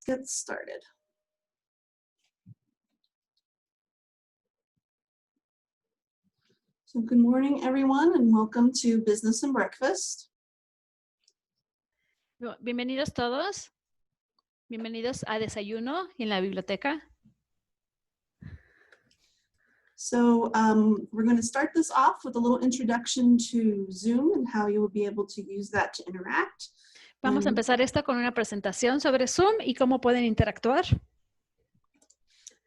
get started. So good morning, everyone, and welcome to Business and Breakfast. Bienvenidos todos. Bienvenidos a Desayuno en la Biblioteca. So we're going to start this off with a little introduction to Zoom and how you will be able to use that to interact. Vamos a empezar esto con una presentación sobre Zoom y cómo pueden interactuar.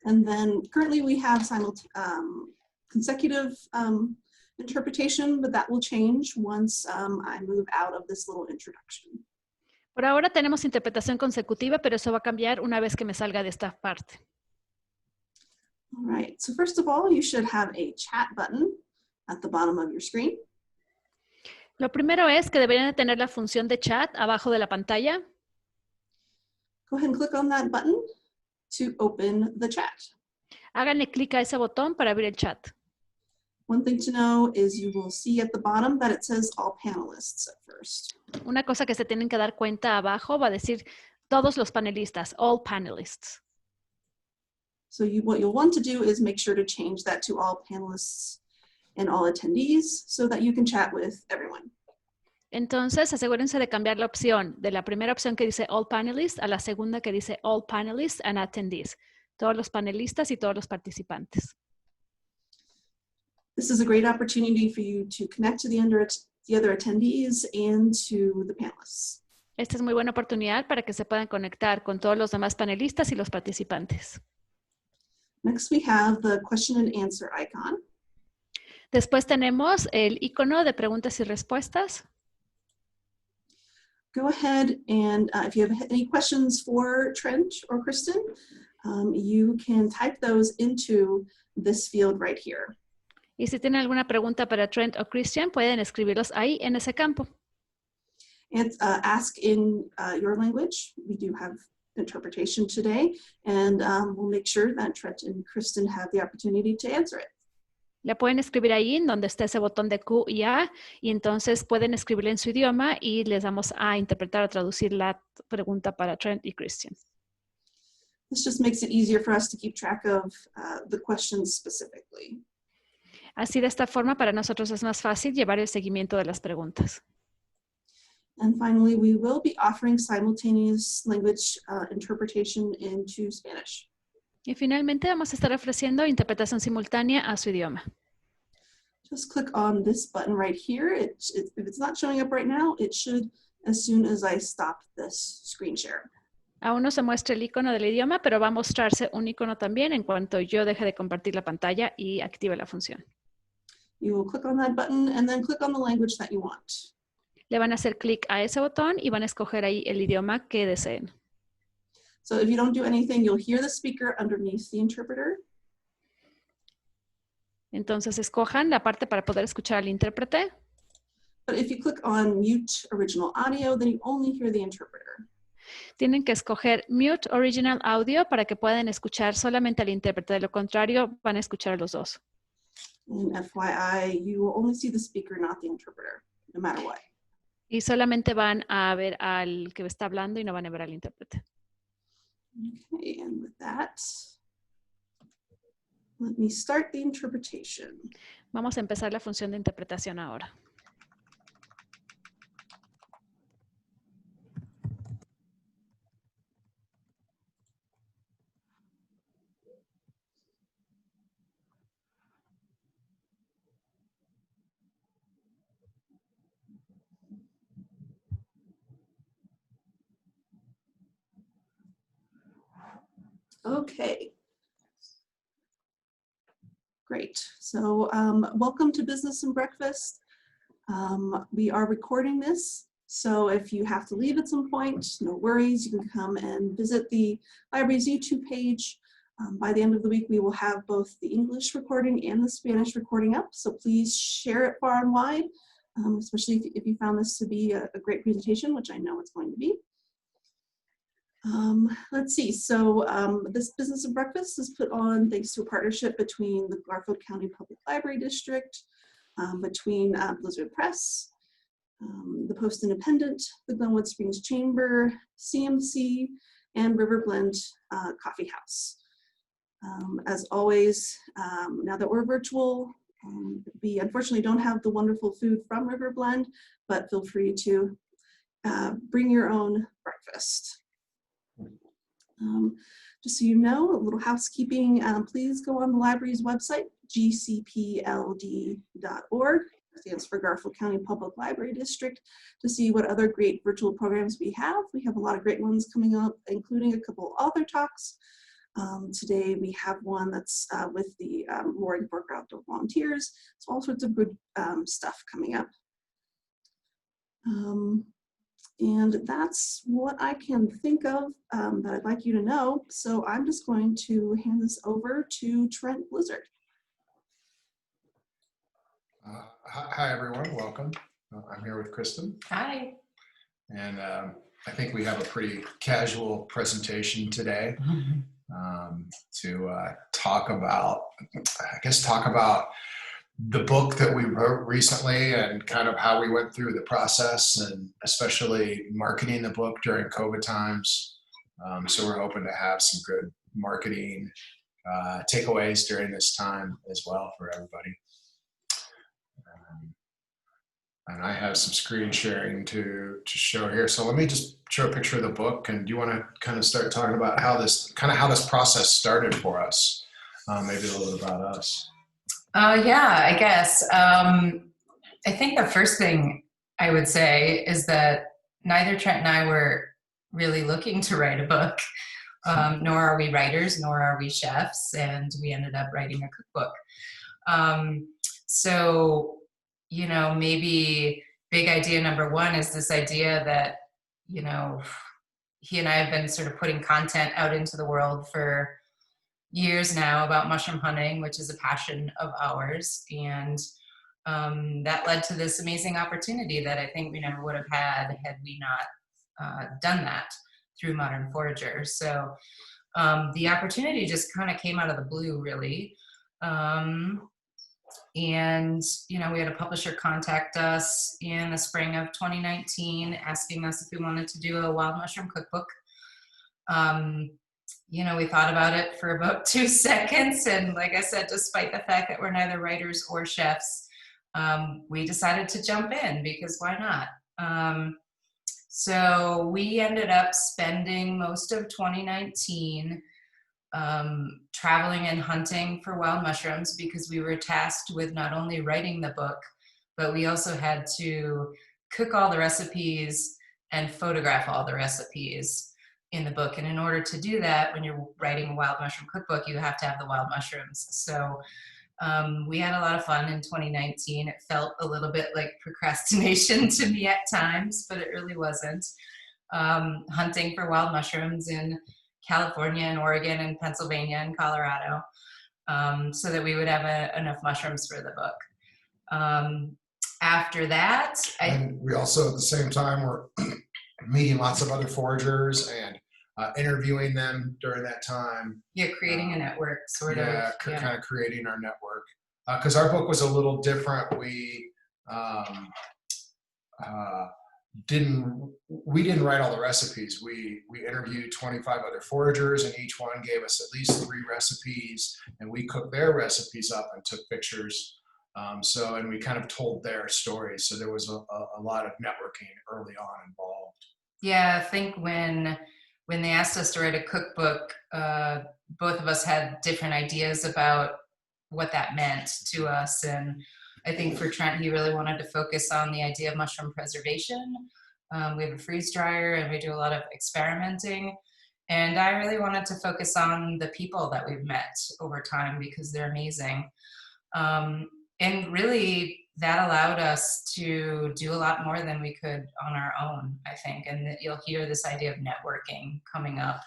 And then currently we have consecutive interpretation, but that will change once I move out of this little introduction. Por ahora tenemos interpretación consecutiva, pero eso va a cambiar una vez que me salga de esta parte. All right, so first of all, you should have a chat button at the bottom of your screen. Lo primero es que deberían de tener la función de chat abajo de la pantalla. Go ahead and click on that button to open the chat. Háganle clic a ese botón para abrir el chat. One thing to know is you will see at the bottom that it says all panelists at first. Una cosa que se tienen que dar cuenta abajo va a decir todos los panelistas, all panelists. So what you'll want to do is make sure to change that to all panelists and all attendees so that you can chat with everyone. Entonces, asegúrense de cambiar la opción de la primera opción que dice all panelists a la segunda que dice all panelists and attendees. Todos los panelistas y todos los participantes. This is a great opportunity for you to connect to the other attendees and to the panelists. Esta es muy buena oportunidad para que se puedan conectar con todos los demás panelistas y los participantes. Next, we have the question and answer icon. Después tenemos el icono de preguntas y respuestas. Go ahead and if you have any questions for Trent or Kristen, you can type those into this field right here. Y si tienen alguna pregunta para Trent o Kristen, pueden escribirlos ahí en ese campo. And ask in your language. We do have interpretation today, and we'll make sure that Trent and Kristen have the opportunity to answer it. Le pueden escribir ahí en donde está ese botón de Q y A, y entonces pueden escribirle en su idioma y les vamos a interpretar o traducir la pregunta para Trent y Kristen. This just makes it easier for us to keep track of the questions specifically. Así de esta forma para nosotros es más fácil llevar el seguimiento de las preguntas. And finally, we will be offering simultaneous language interpretation into Spanish. Y finalmente vamos a estar ofreciendo interpretación simultánea a su idioma. Just click on this button right here. If it's not showing up right now, it should as soon as I stop this screen share. Aún no se muestra el icono del idioma, pero va a mostrarse un icono también en cuanto yo deje de compartir la pantalla y active la función. You will click on that button and then click on the language that you want. Le van a hacer clic a ese botón y van a escoger ahí el idioma que deseen. So if you don't do anything, you'll hear the speaker underneath the interpreter. Entonces escojan la parte para poder escuchar al intérprete. But if you click on mute original audio, then you only hear the interpreter. Tienen que escoger Mute Original Audio para que puedan escuchar solamente al intérprete. De lo contrario, van a escuchar a los dos. And FYI, you will only see the speaker, not the interpreter, no matter what. Y solamente van a ver al que está hablando y no van a ver al intérprete. Okay, and with that, let me start the interpretation. Vamos a empezar la función de interpretación ahora. Okay. Great. So welcome to Business and Breakfast. We are recording this, so if you have to leave at some point, no worries. You can come and visit the library's YouTube page. By the end of the week, we will have both the English recording and the Spanish recording up, so please share it far and wide, especially if you found this to be a great presentation, which I know it's going to be. Let's see, so this Business and Breakfast is put on thanks to a partnership between the Garfield County Public Library District, between BlizzardPress, the Post Independent, the Glenwood Springs Chamber, CMC, and River Blend Coffee House. As always, now that we're virtual, we unfortunately don't have the wonderful food from River Blend, but feel free to bring your own breakfast. Just so you know, a little housekeeping, please go on the library's website, gcpld.org, stands for Garfield County Public Library District, to see what other great virtual programs we have. We have a lot of great ones coming up, including a couple author talks. Today we have one that's with the Roaring Fork Outdoor Volunteers. So all sorts of good stuff coming up. And that's what I can think of that I'd like you to know. So I'm just going to hand this over to Trent Blizzard. Hi, everyone. Welcome. I'm here with Kristen. Hi. And I think we have a pretty casual presentation today to talk about the book that we wrote recently and kind of how we went through the process, and especially marketing the book during COVID times. So we're hoping to have some good marketing takeaways during this time as well for everybody. And I have some screen sharing to show here. So let me just show a picture of the book. And do you want to kind of start talking about how this process started for us? Maybe a little bit about us. Yeah, I guess. I think the first thing I would say is that neither Trent and I were really looking to write a book, nor are we writers, nor are we chefs, and we ended up writing a cookbook. So, you know, maybe big idea number one is this idea that, you know, he and I have been sort of putting content out into the world for years now about mushroom hunting, which is a passion of ours. And that led to this amazing opportunity that I think we never would have had we not done that through Modern Foragers. So the opportunity just kind of came out of the blue, really. And, you know, we had a publisher contact us in the spring of 2019, asking us if we wanted to do a wild mushroom cookbook. You know, we thought about it for about 2 seconds. And like I said, despite the fact that we're neither writers or chefs, we decided to jump in because why not? So we ended up spending most of 2019 traveling and hunting for wild mushrooms because we were tasked with not only writing the book, but we also had to cook all the recipes and photograph all the recipes in the book. And in order to do that, when you're writing a wild mushroom cookbook, you have to have the wild mushrooms. So we had a lot of fun in 2019. It felt a little bit like procrastination to me at times, but it really wasn't. Hunting for wild mushrooms in California and Oregon and Pennsylvania and Colorado, so that we would have enough mushrooms for the book. After that, and we also at the same time were meeting lots of other foragers and interviewing them during that time. Yeah, creating a network, sort of. Yeah, kind of creating our network. Because our book was a little different. We didn't write all the recipes. We interviewed 25 other foragers, and each one gave us at least 3 recipes, and we cooked their recipes up and took pictures. And we kind of told their stories. So there was a lot of networking early on involved. Yeah, I think when they asked us to write a cookbook, both of us had different ideas about what that meant to us. And I think for Trent, he really wanted to focus on the idea of mushroom preservation. We have a freeze dryer and we do a lot of experimenting. And I really wanted to focus on the people that we've met over time because they're amazing. And really, that allowed us to do a lot more than we could on our own, I think. And you'll hear this idea of networking coming up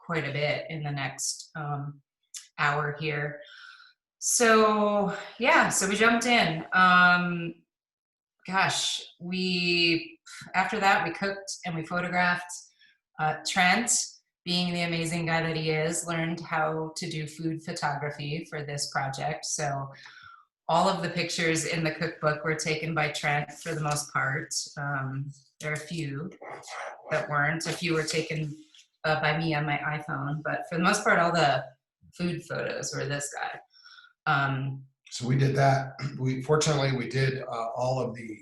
quite a bit in the next hour here. So yeah, so we jumped in. After that, we cooked and we photographed. Trent, being the amazing guy that he is, learned how to do food photography for this project. So all of the pictures in the cookbook were taken by Trent for the most part. There are a few that weren't. A few were taken by me on my iPhone, but for the most part, all the food photos were this guy. So we did that. Fortunately, we did all of the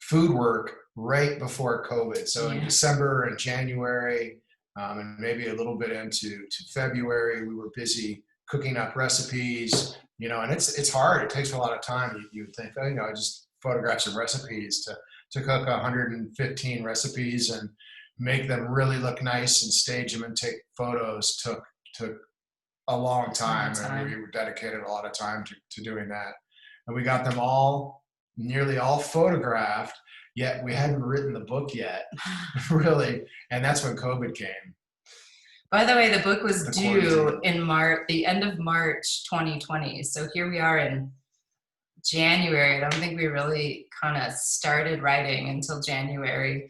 food work right before COVID. So in Yeah. December and January, and maybe a little bit into February, we were busy cooking up recipes, and it's hard. It takes a lot of time. You would think, I just photograph some recipes to cook 115 recipes and make them really look nice and stage them and take photos took a long time. And we dedicated a lot of time to doing that. And we got them nearly all photographed, yet we hadn't written the book yet, really. And that's when COVID came. By the way, the book was due in the end of March 2020. So here we are in January. I don't think we really kind of started writing until January.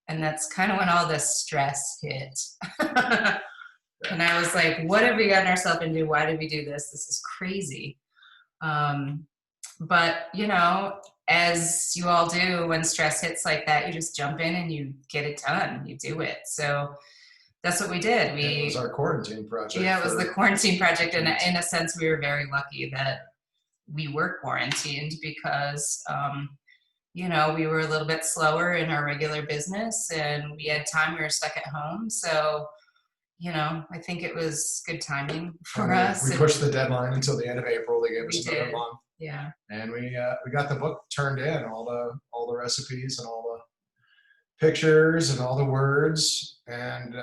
And that's kind of when all the stress hit. And I was like, what have we gotten ourselves into? Why did we do this? This is crazy. But, as you all do, when stress hits like that, you just jump in and you get it done. You do it. So that's what we did. It was our quarantine project. Yeah, it was the quarantine project. And in a sense, we were very lucky that we were quarantined because, we were a little bit slower in our regular business and we had time. We were stuck at home. So, I think it was good timing for us. We pushed the deadline until the end of April. They gave us another month. Yeah. And we got the book turned in, all the recipes and all the pictures and all the words. And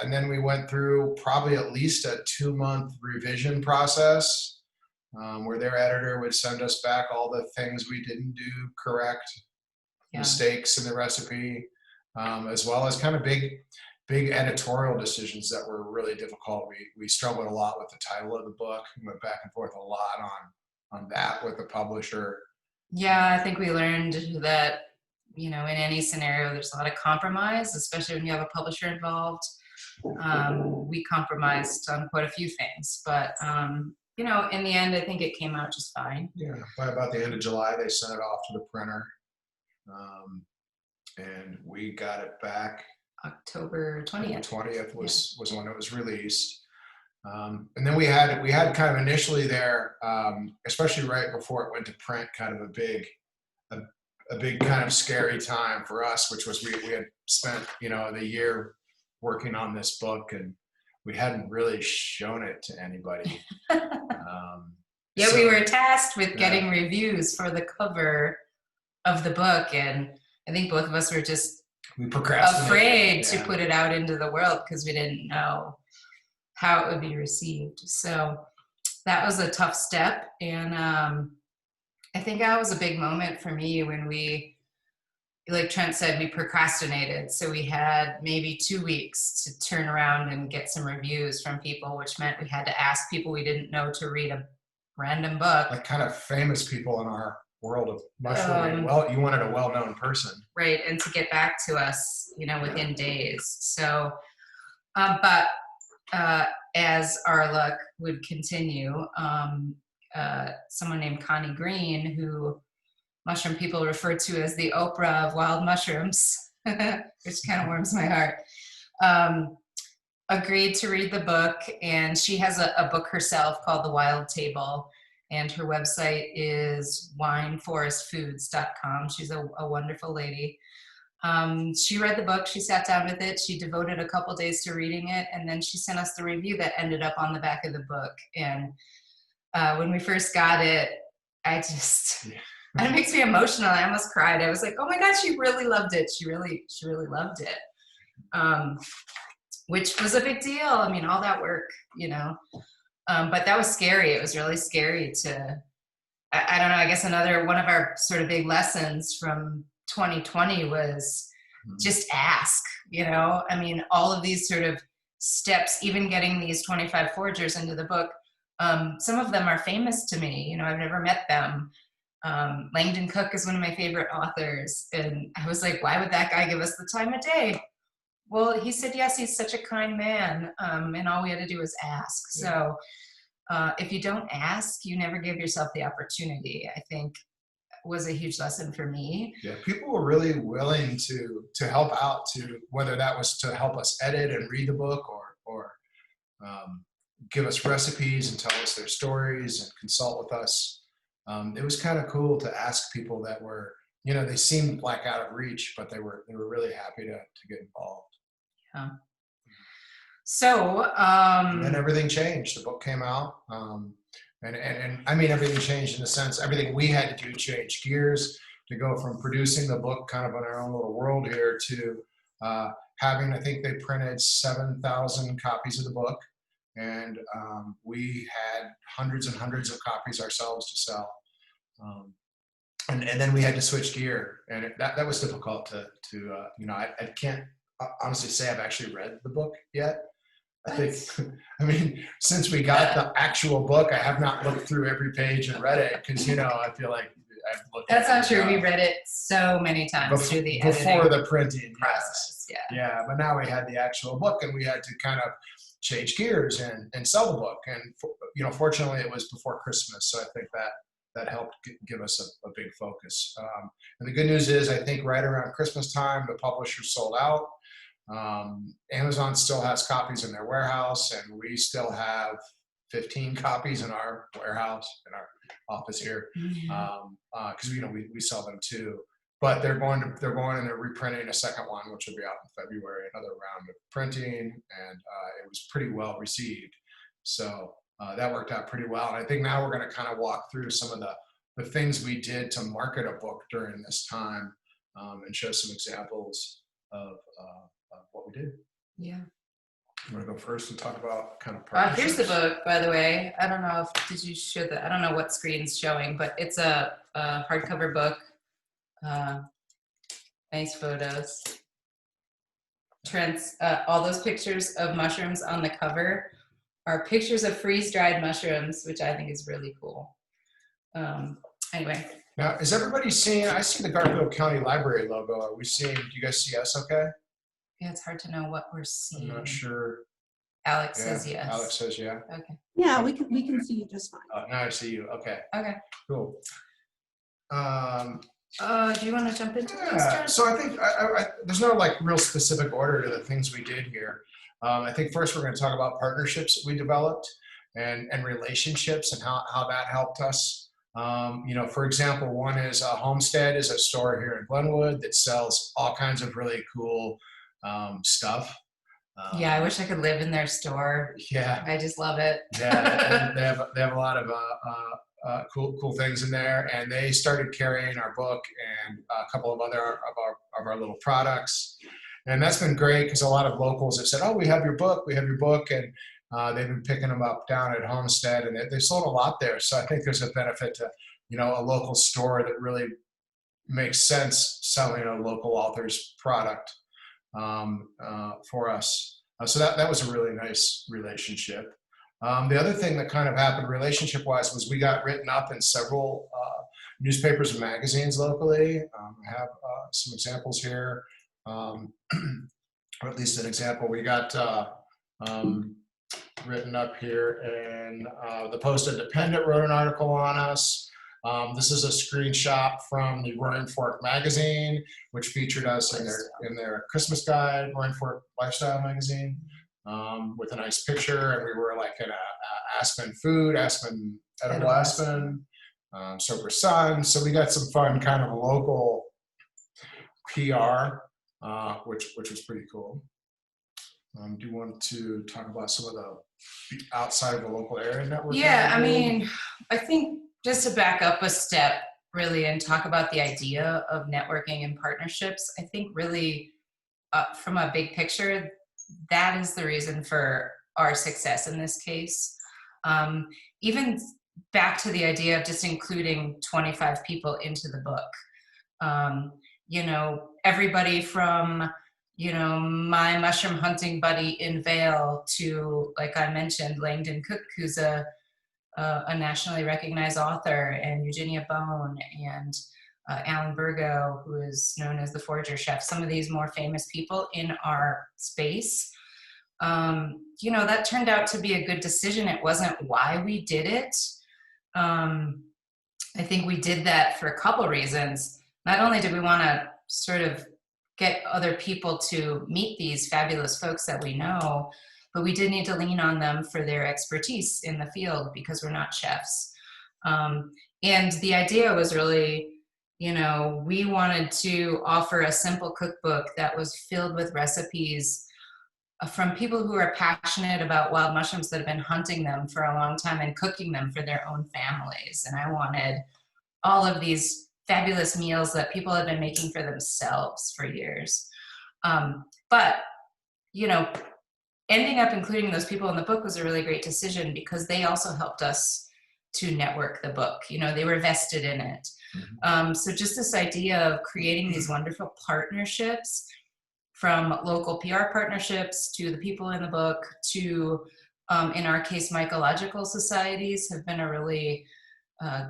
then we went through probably at least a 2-month revision process where their editor would send us back all the things we didn't do correct, mistakes in the recipe, as well as kind of big editorial decisions that were really difficult. We struggled a lot with the title of the book. We went back and forth a lot on that with the publisher. Yeah, I think we learned that, in any scenario, there's a lot of compromise, especially when you have a publisher involved. We compromised on quite a few things, but, in the end, I think it came out just fine. Yeah, by about the end of July, they sent it off to the printer. And we got it back October 20th. 20th was when it was released. And then we had kind of initially there, especially right before it went to print, kind of a big kind of scary time for us, which was we had spent, the year working on this book and we hadn't really shown it to anybody. Yeah, we were tasked with getting reviews for the cover of the book. And I think both of us were just afraid to put it out into the world because we didn't know how it would be received. So that was a tough step. And I think that was a big moment for me when we, like Trent said, we procrastinated. So we had maybe 2 weeks to turn around and get some reviews from people, which meant we had to ask people we didn't know to read a random book. Like kind of famous people in our world of mushrooming. You wanted a well-known person. Right, and to get back to us, within days. So, but as our luck would continue, someone named Connie Green, who mushroom people refer to as the Oprah of wild mushrooms, which kind of warms my heart, agreed to read the book. And she has a book herself called The Wild Table. And her website is wineforestfoods.com. She's a wonderful lady. She read the book. She sat down with it. She devoted a couple days to reading it. And then she sent us the review that ended up on the back of the book. And when we first got it, it makes me emotional. I almost cried. I was like, oh my God, she really loved it. She really loved it. Which was a big deal. I mean, all that work, but that was scary. It was really scary I don't know, I guess one of our sort of big lessons from 2020 was just ask, I mean, all of these sort of steps, even getting these 25 foragers into the book, some of them are famous to me. I've never met them. Langdon Cook is one of my favorite authors. And I was like, why would that guy give us the time of day? Well, he said, yes, he's such a kind man. And all we had to do was ask. So if you don't ask, you never give yourself the opportunity. I think was a huge lesson for me. Yeah, people were really willing to help out, to whether that was to help us edit and read the book, or give us recipes and tell us their stories and consult with us. It was kind of cool to ask people that were, they seemed like out of reach, but they were really happy to get involved. Yeah. So And then everything changed. The book came out. And I mean, everything changed in the sense, everything we had to do changed gears to go from producing the book kind of in our own little world here to having, I think they printed 7,000 copies of the book. And we had hundreds and hundreds of copies ourselves to sell. And then we had to switch gear. And that was difficult I can't honestly say I've actually read the book yet. I mean, since we got the actual book, I have not looked through every page and read it because, I feel like I've looked That's at not true. We read it so many times through the before editing the printing process. yes. Yeah, but now we had the actual book and we had to kind of change gears and sell the book. And, fortunately it was before Christmas. So I think that helped give us a big focus. And the good news is, I think right around Christmas time, the publisher sold out. Amazon still has copies in their warehouse, and we still have 15 copies in our warehouse, in our office here, because we sell them too. But they're going and they're reprinting a second one, which will be out in February, another round of printing, and it was pretty well received. So that worked out pretty well. And I think now we're going to kind of walk through some of the things we did to market a book during this time, and show some examples of what we did. Yeah. You want to go first and talk about kind of Here's the partnerships? book, by the way. I don't know did you show that? I don't know what screen's showing, but it's a hardcover book. Nice photos. Trent's, all those pictures of mushrooms on the cover are pictures of freeze-dried mushrooms, which I think is really cool. Anyway. Now, is everybody seeing, I see the Garfield County Library logo. Are we seeing, do you guys see us okay? Yeah, it's hard to know what we're seeing. I'm not sure. Alex says yes. Alex says yeah. Okay. Yeah, we can see you just fine. Now I see you. Okay. Okay. Cool. Do you want to jump into this? Yeah. Trent? So I think there's no like real specific order to the things we did here. I think first we're going to talk about partnerships that we developed and relationships and how that helped us. For example, one is Homestead is a store here in Glenwood that sells all kinds of really cool stuff. Yeah, I wish I could live in their store. Yeah. I just love it. Yeah, they have a lot of cool things in there, and they started carrying our book and a couple of other of our little products, and that's been great because a lot of locals have said, "Oh, we have your book," and they've been picking them up down at Homestead, and they sold a lot there. So I think there's a benefit to a local store that really makes sense selling a local author's product for us. So that was a really nice relationship. The other thing that kind of happened relationship-wise was we got written up in several newspapers and magazines locally. I have some examples here, or at least an example. We got written up here, and the Post Independent wrote an article on us. This is a screenshot from the Roaring Fork magazine, which featured us in their Christmas guide, Roaring Fork Lifestyle magazine, with a nice picture. And we were like in Aspen edible Aspen, Sober Sun. So we got some fun kind of local PR, which was pretty cool. Do you want to talk about some of the outside of the local area network? Yeah, I mean, I think just to back up a step really and talk about the idea of networking and partnerships, I think really from a big picture, that is the reason for our success in this case. Even back to the idea of just including 25 people into the book. Everybody from my mushroom hunting buddy in Vail to, like I mentioned, Langdon Cook, who's a nationally recognized author, and Eugenia Bone, and Alan Burgo, who is known as the Forager chef. Some of these more famous people in our space. That turned out to be a good decision. It wasn't why we did it. I think we did that for a couple reasons. Not only did we want to sort of get other people to meet these fabulous folks that we know, but we did need to lean on them for their expertise in the field because we're not chefs. And the idea was really, you know, we wanted to offer a simple cookbook that was filled with recipes from people who are passionate about wild mushrooms that have been hunting them for a long time and cooking them for their own families. And I wanted all of these fabulous meals that people have been making for themselves for years. But, you know, ending up including those people in the book was a really great decision because they also helped us to network the book. You know, they were vested in it. So just this idea of creating these wonderful partnerships, from local PR partnerships to the people in the book to, in our case, mycological societies have been a really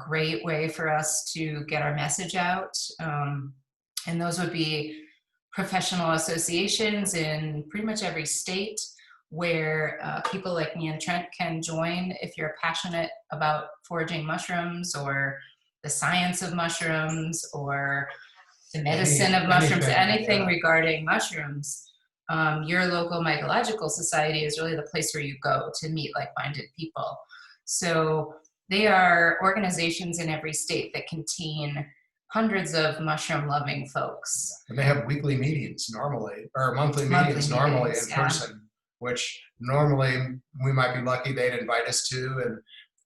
great way for us to get our message out. And those would be professional associations in pretty much every state where people like me and Trent can join if you're passionate about foraging mushrooms or the science of mushrooms or the medicine of mushrooms, anything regarding mushrooms. Your local mycological society is really the place where you go to meet like-minded people. So they are organizations in every state that contain hundreds of mushroom-loving folks. And they have weekly meetings normally, or monthly meetings normally in person, which normally we might be lucky they'd invite us to. And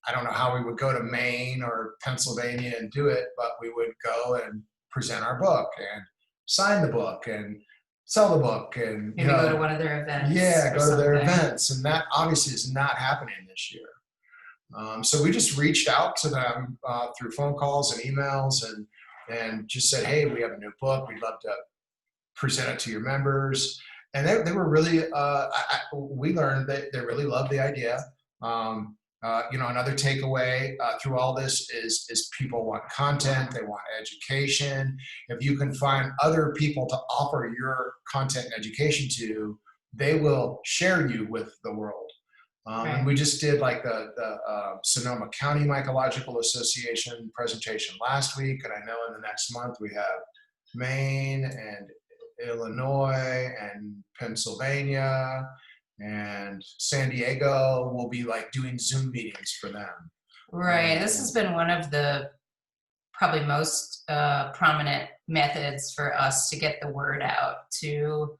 I don't know how we would go to Maine or Pennsylvania and do it, but we would go and present our book and sign the book and sell the book and maybe go to one of their events. Yeah, go to their events. And that obviously is not happening this year. So we just reached out to them through phone calls and emails and just said, hey, we have a new book. We'd love to present it to your members. And they were really, we learned that they really loved the idea. You know, another takeaway through all this is people want content, they want education. If you can find other people to offer your content and education to, they will share you with the world. And we just did like the Sonoma County Mycological Association presentation last week, and I know in the next month we have Maine and Illinois and Pennsylvania and San Diego will be like doing Zoom meetings for them. Right. This has been one of the probably most prominent methods for us to get the word out to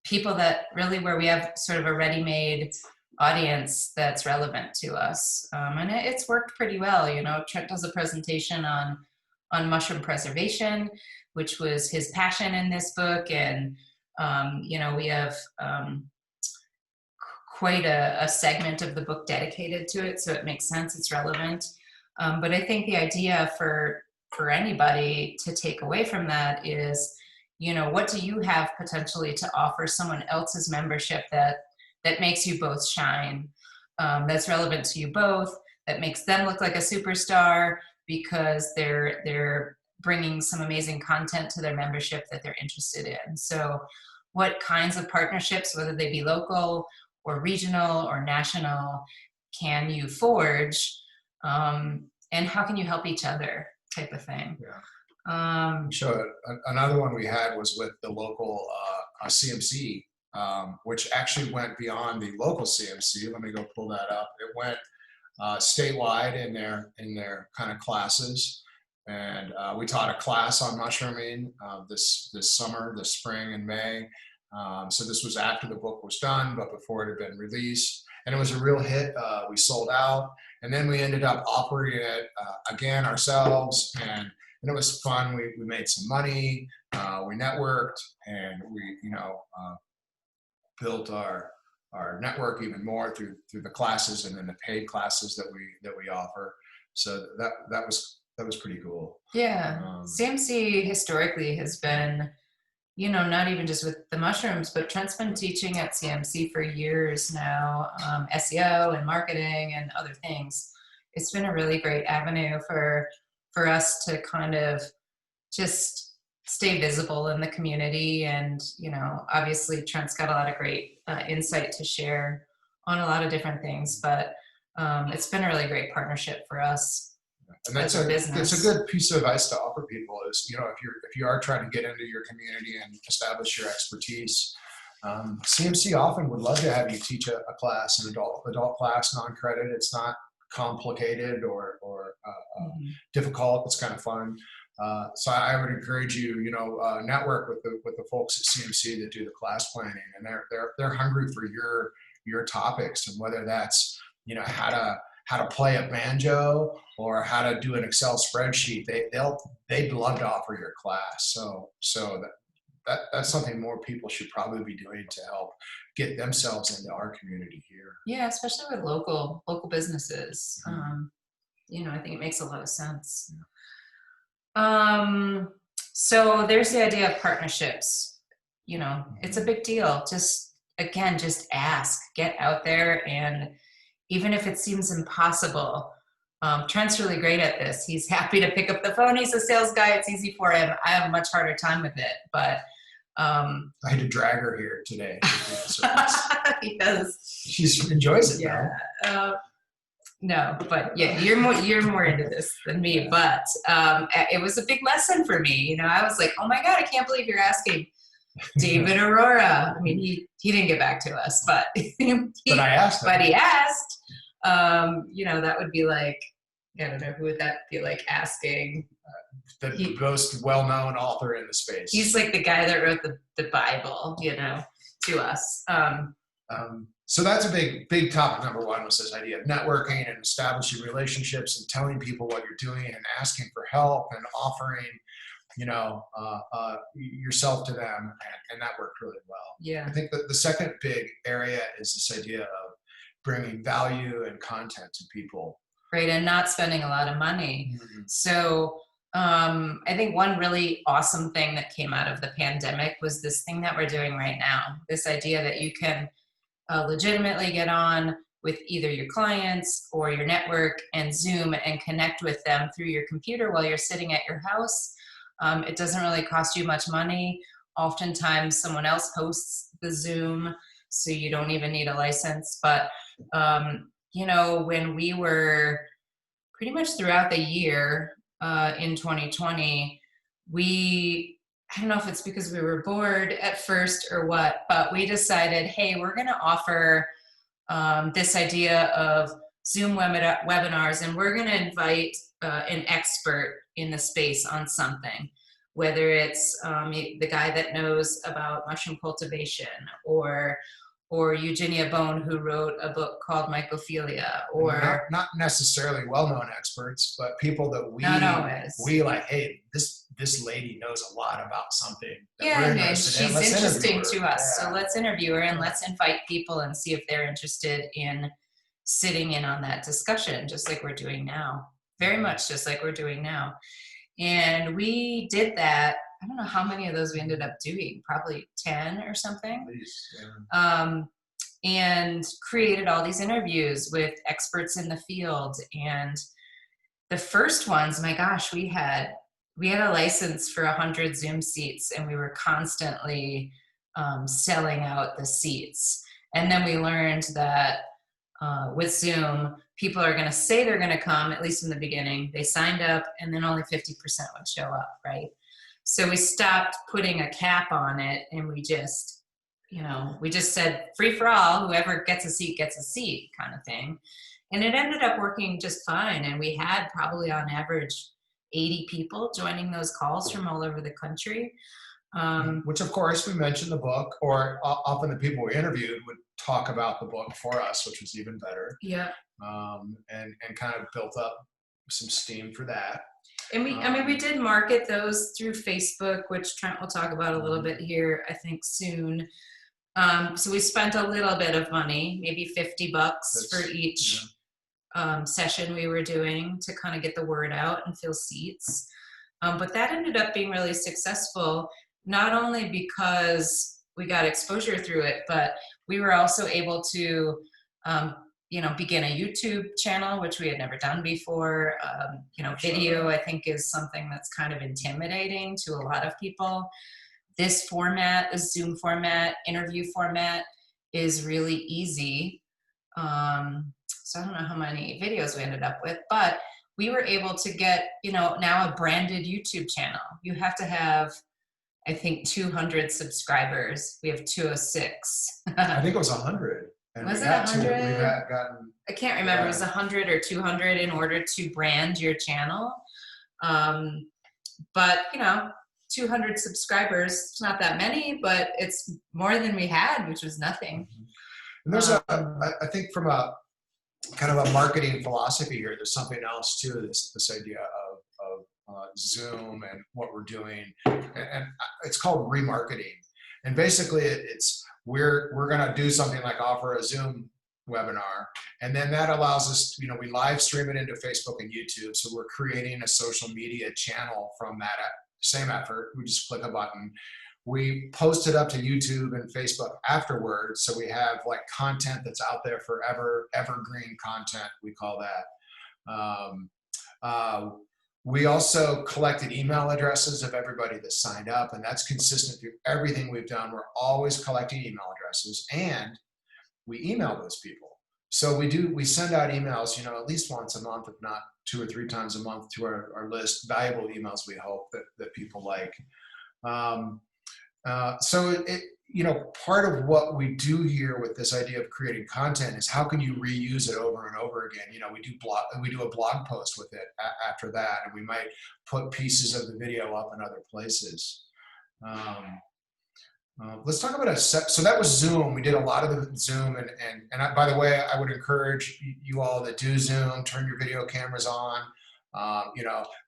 people that really where we have sort of a ready-made audience that's relevant to us. And it's worked pretty well. You know, Trent does a presentation on mushroom preservation, which was his passion in this book. And, you know, we have quite a segment of the book dedicated to it, so it makes sense, it's relevant. But I think the idea for anybody to take away from that is, you know, what do you have potentially to offer someone else's membership that makes you both shine, that's relevant to you both, that makes them look like a superstar because they're bringing some amazing content to their membership that they're interested in. So what kinds of partnerships, whether they be local or regional or national, can you forge, and how can you help each other type of thing? So another one we had was with the local CMC, which actually went beyond the local CMC. Let me go pull that up. It went statewide in their kind of classes. And we taught a class on mushrooming this summer, this spring in May. So this was after the book was done, but before it had been released. And it was a real hit. We sold out. And then we ended up operating it again ourselves. And it was fun. We made some money. We networked, and we, you know, built our network even more through the classes and then the paid classes that we offer. So that was pretty cool. Yeah, CMC historically has been, you know, not even just with the mushrooms, but Trent's been teaching at CMC for years now, SEO and marketing and other things. It's been a really great avenue for us to kind of just stay visible in the community. And, you know, obviously Trent's got a lot of great insight to share on a lot of different things, but it's been a really great partnership for us. And that's as a business. it's a good piece of advice to offer people is, you know, if you are trying to get into your community and establish your expertise, CMC often would love to have you teach a class, an adult class, non-credit. It's not complicated or difficult. It's kind of fun. So I would encourage you, you know, network with the folks at CMC that do the class planning, and they're hungry for your topics, and whether that's, you know, how to play a banjo or how to do an Excel spreadsheet, they'd love to offer your class. So that's something more people should probably be doing to help get themselves into our community here. Yeah, especially with local businesses. You know, I think it makes a lot of sense. So there's the idea of partnerships. You know, it's a big deal. Just ask, get out there, and even if it seems impossible, Trent's really great at this. He's happy to pick up the phone. He's a sales guy. It's easy for him. I have a much harder time with it, but I had to drag her here today. Because she enjoys it. Yeah. No, but yeah, you're more into this than me. But it was a big lesson for me. You know, I was like, oh my God, I can't believe you're asking David Aurora. I mean, he didn't get back to us, but but I asked him. But he asked. You know, that would be like, I don't know, who would that be like asking? The most well-known author in the space. He's like the guy that wrote the Bible, you know, to us. So that's a big topic. Number one was this idea of networking and establishing relationships and telling people what you're doing and asking for help and offering, you know, yourself to them, and that worked really well. Yeah. I think that the second big area is this idea of bringing value and content to people. Right, and not spending a lot of money. Mm-hmm. So I think one really awesome thing that came out of the pandemic was this thing that we're doing right now. This idea that you can legitimately get on with either your clients or your network and Zoom and connect with them through your computer while you're sitting at your house. It doesn't really cost you much money. Oftentimes someone else hosts the Zoom, so you don't even need a license. But, you know, when we were pretty much throughout the year in 2020, I don't know if it's because we were bored at first or what, but we decided, hey, we're going to offer this idea of Zoom webinars, and we're going to invite an expert in the space on something, whether it's the guy that knows about mushroom cultivation, or Eugenia Bone, who wrote a book called Mycophilia, or not necessarily well-known experts, but people that we like, hey, this lady knows a lot about something that we're interested in. She's interesting to us. Yeah. So let's interview her and let's invite people and see if they're interested in sitting in on that discussion, just like we're doing now. Very much just like we're doing now. And we did that. I don't know how many of those we ended up doing, probably 10 or something. At least, yeah. And created all these interviews with experts in the field. And the first ones, my gosh, we had a license for 100 Zoom seats, and we were constantly selling out the seats. And then we learned that with Zoom, people are going to say they're going to come, at least in the beginning. They signed up, and then only 50% would show up, right? So we stopped putting a cap on it, and we just said free for all, whoever gets a seat kind of thing. And it ended up working just fine. And we had probably on average 80 people joining those calls from all over the country. Which of course we mentioned the book, or often the people we interviewed would talk about the book for us, which was even better. Yeah. And kind of built up some steam for that. And we did market those through Facebook, which Trent will talk about a little bit here, I think soon. So we spent a little bit of money, maybe $50 for each session we were doing to kind of get the word out and fill seats. But that ended up being really successful, not only because we got exposure through it, but we were also able to begin a YouTube channel, which we had never done before. Video, I think, is something that's kind of intimidating to a lot of people. This format, the Zoom format, interview format, is really easy. So I don't know how many videos we ended up with, but we were able to get, now a branded YouTube channel. You have to have, I think, 200 subscribers. We have 206. I think it was 100. And Was we it had 100? We've gotten. I can't remember. Yeah. It was 100 or 200 in order to brand your channel. But 200 subscribers, it's not that many, but it's more than we had, which was nothing. And there's I think from a kind of a marketing philosophy here, there's something else too, this idea of Zoom and what we're doing, and it's called remarketing. And basically it's, we're going to do something like offer a Zoom webinar, and then that allows us, we live stream it into Facebook and YouTube. So we're creating a social media channel from that same effort. We just click a button. We post it up to YouTube and Facebook afterwards. So we have like content that's out there forever, evergreen content, we call that. We also collected email addresses of everybody that signed up, and that's consistent through everything we've done. We're always collecting email addresses, and we email those people. So we send out emails, at least once a month, if not 2 or 3 times a month, to our list, valuable emails we hope that people like. So part of what we do here with this idea of creating content is how can you reuse it over and over again? We do a blog post with it after that, and we might put pieces of the video up in other places. Let's talk about so that was Zoom. We did a lot of the Zoom, and by the way, I would encourage you all that do Zoom, turn your video cameras on,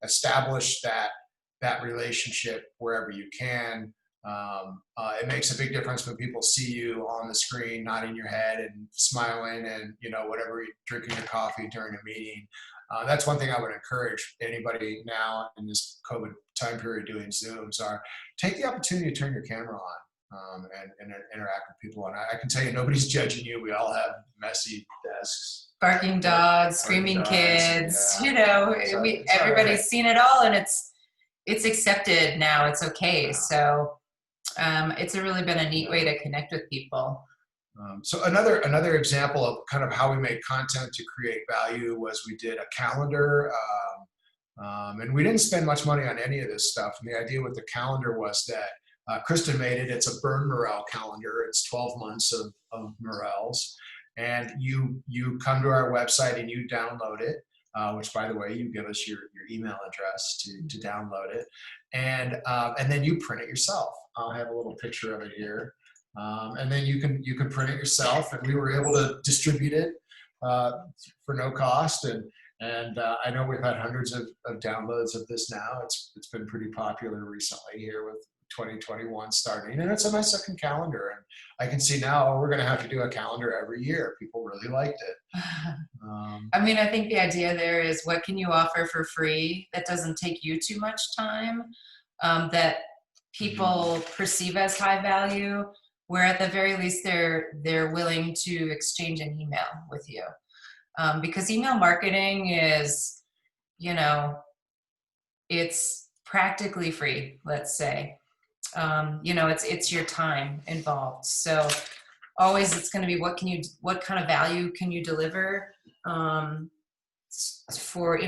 establish that relationship wherever you can. It makes a big difference when people see you on the screen, nodding your head and smiling, and whatever, drinking your coffee during a meeting. That's one thing I would encourage anybody now in this COVID time period doing Zooms are take the opportunity to turn your camera on. And interact with people. And I can tell you, nobody's judging you. We all have messy desks. Barking dogs, screaming kids, everybody's seen it all, and it's accepted now. It's okay. Yeah. So it's really been a neat way to connect with people. So another example of kind of how we made content to create value was we did a calendar, and we didn't spend much money on any of this stuff. And the idea with the calendar was that Kristen made it. It's a burn morale calendar. It's 12 months of morels. And you come to our website and you download it, which, by the way, you give us your email address to download it. And then you print it yourself. I'll have a little picture of it here. And then you can print it yourself. And we were able to distribute it for no cost. And I know we've had hundreds of downloads of this now. It's been pretty popular recently here with 2021 starting, and it's a nice looking calendar. And I can see now we're going to have to do a calendar every year. People really liked it. I think the idea there is, what can you offer for free that doesn't take you too much time, that people perceive as high value, where at the very least they're willing to exchange an email with you, because email marketing is, it's practically free, let's say. It's your time involved. So always it's going to be, what kind of value can you deliver, in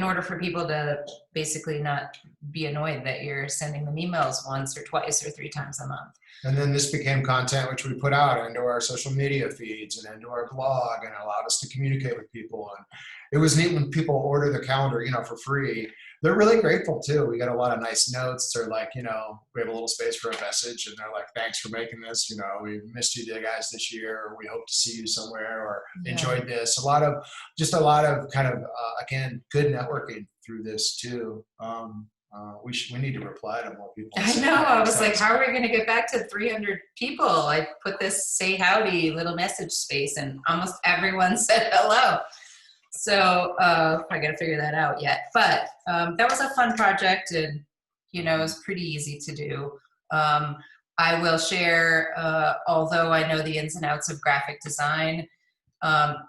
order for people to basically not be annoyed that you're sending them emails once or twice or 3 times a month. And then this became content which we put out into our social media feeds and into our blog, and allowed us to communicate with people. And it was neat when people order the calendar, for free. They're really grateful too. We got a lot of nice notes. They're like, we have a little space for a message, and they're like, thanks for making this. We missed you guys this year, or we hope to see you somewhere, or enjoyed this. A lot of kind of, again, good networking through this too. We need to reply to more people. I know. I was like, how are we going to get back to 300 people? I put this say howdy little message space, and almost everyone said hello. So I got to figure that out yet. But that was a fun project, and, it was pretty easy to do. I will share, although I know the ins and outs of graphic design,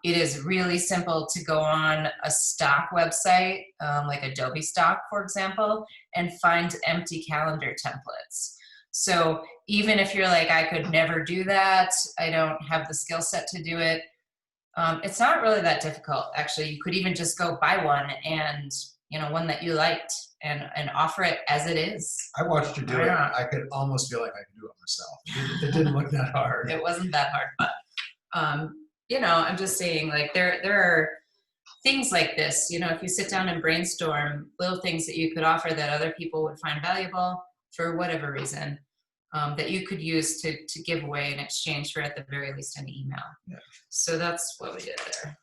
it is really simple to go on a stock website, like Adobe Stock, for example, and find empty calendar templates. So even if you're like, I could never do that, I don't have the skill set to do it, it's not really that difficult, actually. You could even just go buy one and one that you liked and offer it as it is. I watched you do it. I could almost feel like I could do it myself. It didn't look that hard. It wasn't that hard, but I'm just saying, like, there are things like this, if you sit down and brainstorm little things that you could offer that other people would find valuable for whatever reason, that you could use to give away in exchange for, at the very least, an email. Yeah. So that's what we did there.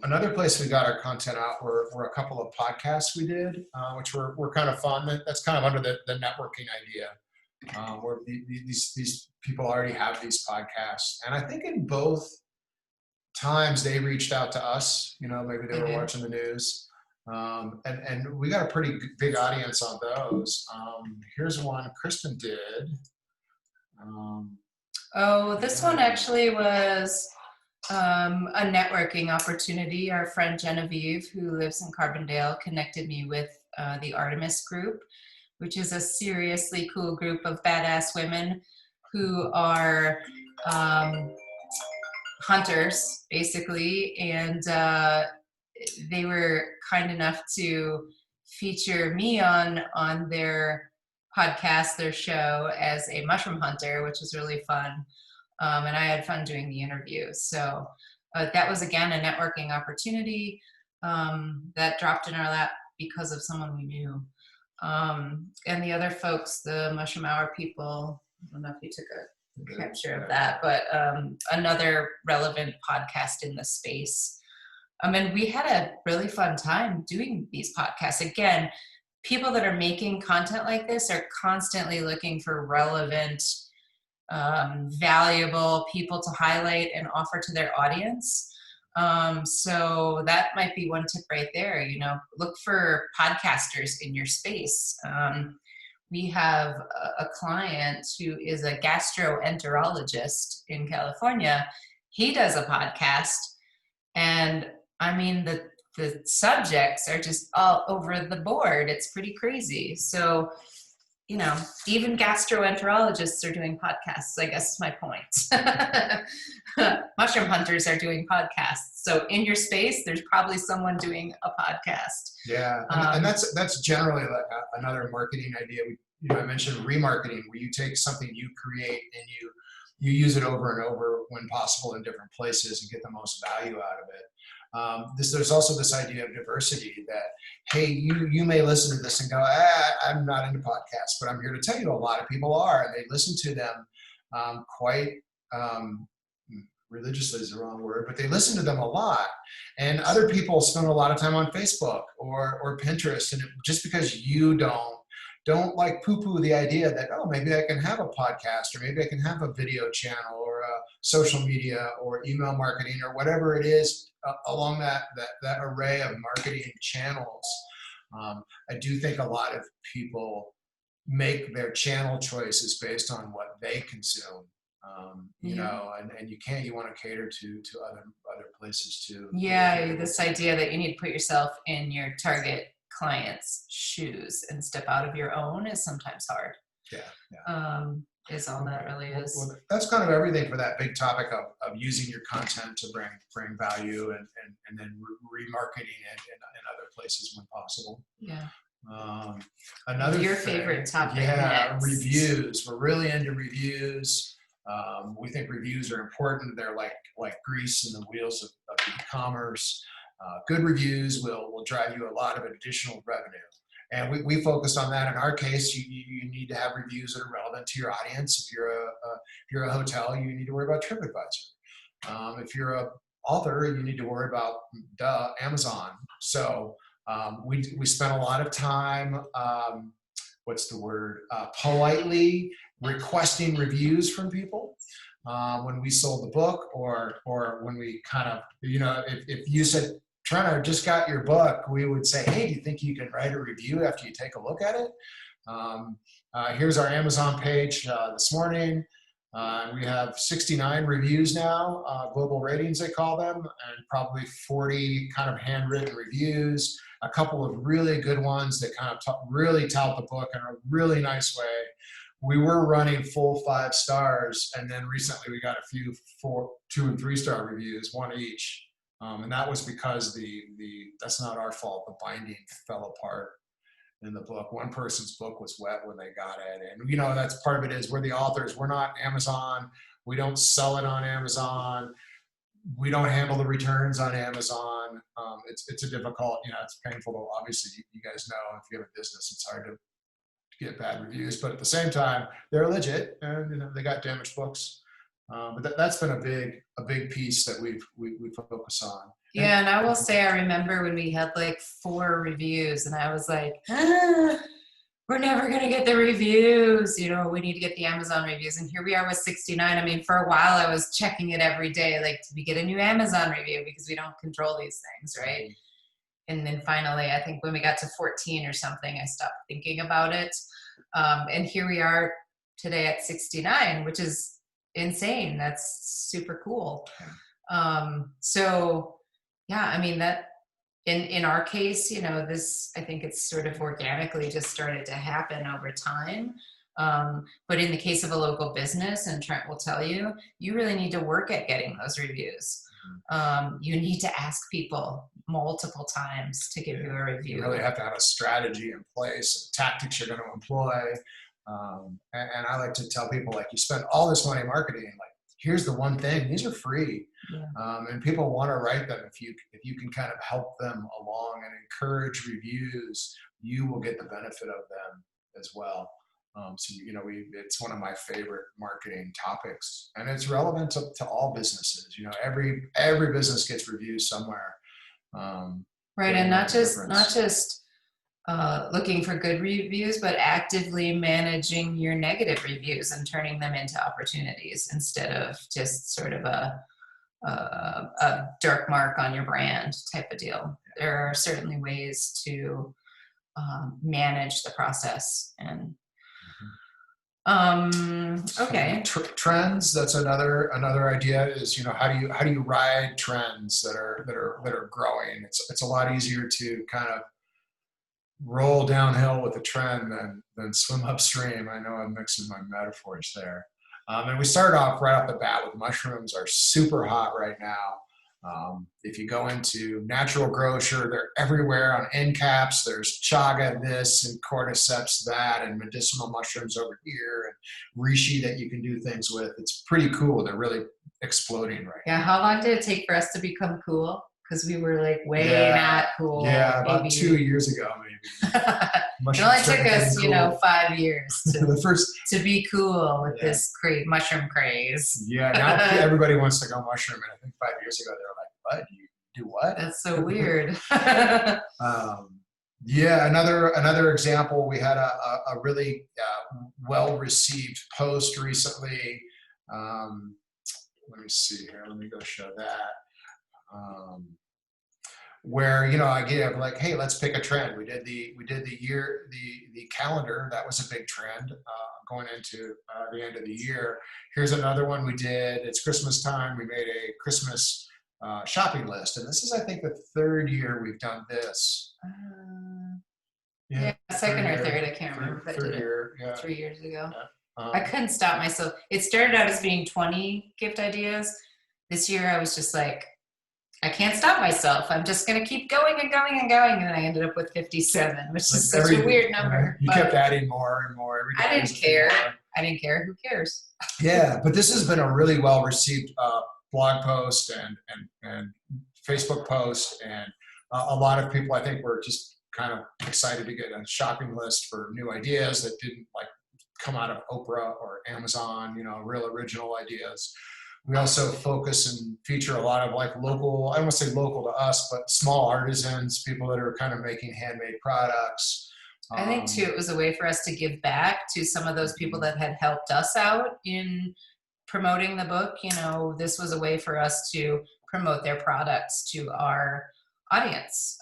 Another place we got our content out were a couple of podcasts we did, which were kind of fun. That's kind of under the networking idea, where these people already have these podcasts. And I think in both times they reached out to us, maybe they were watching the news. And we got a pretty big audience on those. Here's one Kristen did. This one actually was a networking opportunity. Our friend Genevieve, who lives in Carbondale, connected me with the Artemis group, which is a seriously cool group of badass women who are hunters, basically, and they were kind enough to feature me on their podcast, their show, as a mushroom hunter, which was really fun. And I had fun doing the interview. So that was, again, a networking opportunity that dropped in our lap because of someone we knew. And the other folks, the Mushroom Hour people, I don't know if you took a capture of that, but another relevant podcast in the space. And we had a really fun time doing these podcasts. Again, people that are making content like this are constantly looking for relevant, valuable people to highlight and offer to their audience. So that might be one tip right there. Look for podcasters in your space. We have a client who is a gastroenterologist in California. He does a podcast, and I mean, the subjects are just all over the board. It's pretty crazy. So, even gastroenterologists are doing podcasts, I guess is my point. Mushroom hunters are doing podcasts. So in your space, there's probably someone doing a podcast. Yeah, and that's generally like another marketing idea. I mentioned remarketing, where you take something you create and you use it over and over when possible in different places and get the most value out of it. There's also this idea of diversity that, hey, you may listen to this and go, I'm not into podcasts, but I'm here to tell you a lot of people are, and they listen to them quite religiously is the wrong word, but they listen to them a lot. And other people spend a lot of time on Facebook or Pinterest, and just because you don't like poo-poo the idea that, maybe I can have a podcast, or maybe I can have a video channel, or a social media, or email marketing, or whatever it is along that array of marketing channels. I do think a lot of people make their channel choices based on what they consume. And you want to cater to other places too. Yeah, this idea that you need to put yourself in your target client's shoes and step out of your own is sometimes hard. Yeah. Is all that really is. Well, that's kind of everything for that big topic of using your content to bring value and then remarketing it in other places when possible. Yeah. Another your thing, favorite topic. Yeah, next. Reviews. We're really into reviews. We think reviews are important. They're like grease in the wheels of e-commerce. Good reviews will drive you a lot of additional revenue. And we focused on that. In our case, you need to have reviews that are relevant to your audience. If you're a hotel, you need to worry about TripAdvisor. If you're an author, you need to worry about Amazon. So we spent a lot of time, politely requesting reviews from people when we sold the book, or when we kind of, if you said, Trent, I just got your book, we would say, hey, do you think you can write a review after you take a look at it? Here's our Amazon page this morning. We have 69 reviews now, global ratings they call them, and probably 40 kind of handwritten reviews, a couple of really good ones that kind of really tout the book in a really nice way. We were running full 5 stars, and then recently we got a few 2 and 3 star reviews, one each. And that was because that's not our fault. The binding fell apart in the book. One person's book was wet when they got it. And, you know, that's part of it is we're the authors. We're not Amazon. We don't sell it on Amazon. We don't handle the returns on Amazon. It's a difficult, you know, it's painful. Obviously, you guys know if you have a business, it's hard to get bad reviews. But at the same time, they're legit, and you know, they got damaged books. But that's been a big piece that we focus on. Yeah, and I will say I remember when we had like 4 reviews, and I was like, we're never gonna get the reviews. You know, we need to get the Amazon reviews. And here we are with 69. I mean, for a while I was checking it every day, like, did we get a new Amazon review? Because we don't control these things, right? And then finally, I think when we got to 14 or something, I stopped thinking about it. And here we are today at 69, which is insane. That's super cool. So yeah, I mean, that in our case, you know, this, I think it's sort of organically just started to happen over time. But in the case of a local business, and Trent will tell you, you really need to work at getting those reviews. You need to ask people multiple times to give you a review. You really have to have a strategy in place, and tactics you're going to employ. And I like to tell people, like, you spend all this money marketing, like, here's the one thing, these are free. Yeah. And people want to write them. If you can kind of help them along and encourage reviews, you will get the benefit of them as well. So, you know, it's one of my favorite marketing topics, and it's relevant to all businesses. You know, every business gets reviews somewhere. Right, and not just looking for good reviews, but actively managing your negative reviews and turning them into opportunities instead of just sort of a dark mark on your brand type of deal. There are certainly ways to manage the process. And okay, trends. That's another idea. Is, you know, how do you ride trends that are growing? It's a lot easier to kind of roll downhill with a trend than swim upstream. I know I'm mixing my metaphors there. And we started off right off the bat with mushrooms are super hot right now. If you go into natural grocer, they're everywhere on end caps. There's chaga this and cordyceps that, and medicinal mushrooms over here, and reishi that you can do things with. It's pretty cool. They're really exploding right now. Yeah, how long did it take for us to become cool? Because we were like way not cool. Yeah, about 2 years ago maybe. It only took us, you know, 5 years to be cool with this mushroom craze. Yeah, now everybody wants to go mushroom, and I think 5 years ago they were like, "What? You do what?" That's so weird. Yeah, another example. We had a really well-received post recently. Let me see here. Let me go show that. Where, you know, I give like, hey, let's pick a trend. We did the calendar. That was a big trend going into the end of the year. Here's another one we did. It's Christmas time. We made a Christmas shopping list, and this is, I think, the 3rd year we've done this. Yeah, second or third. I can't remember. Third year, yeah. 3 years ago. Yeah. I couldn't stop myself. It started out as being 20 gift ideas. This year I was just like, I can't stop myself. I'm just going to keep going and going and going. And I ended up with 57, which is such a weird number. You kept adding more and more. Every day I didn't care. I didn't care. Who cares? Yeah, but this has been a really well-received blog post and Facebook post. And a lot of people, I think, were just kind of excited to get a shopping list for new ideas that didn't like come out of Oprah or Amazon, you know, real original ideas. We also focus and feature a lot of like local, I don't want to say local to us, but small artisans, people that are kind of making handmade products. I think too, it was a way for us to give back to some of those people that had helped us out in promoting the book. You know, this was a way for us to promote their products to our audience.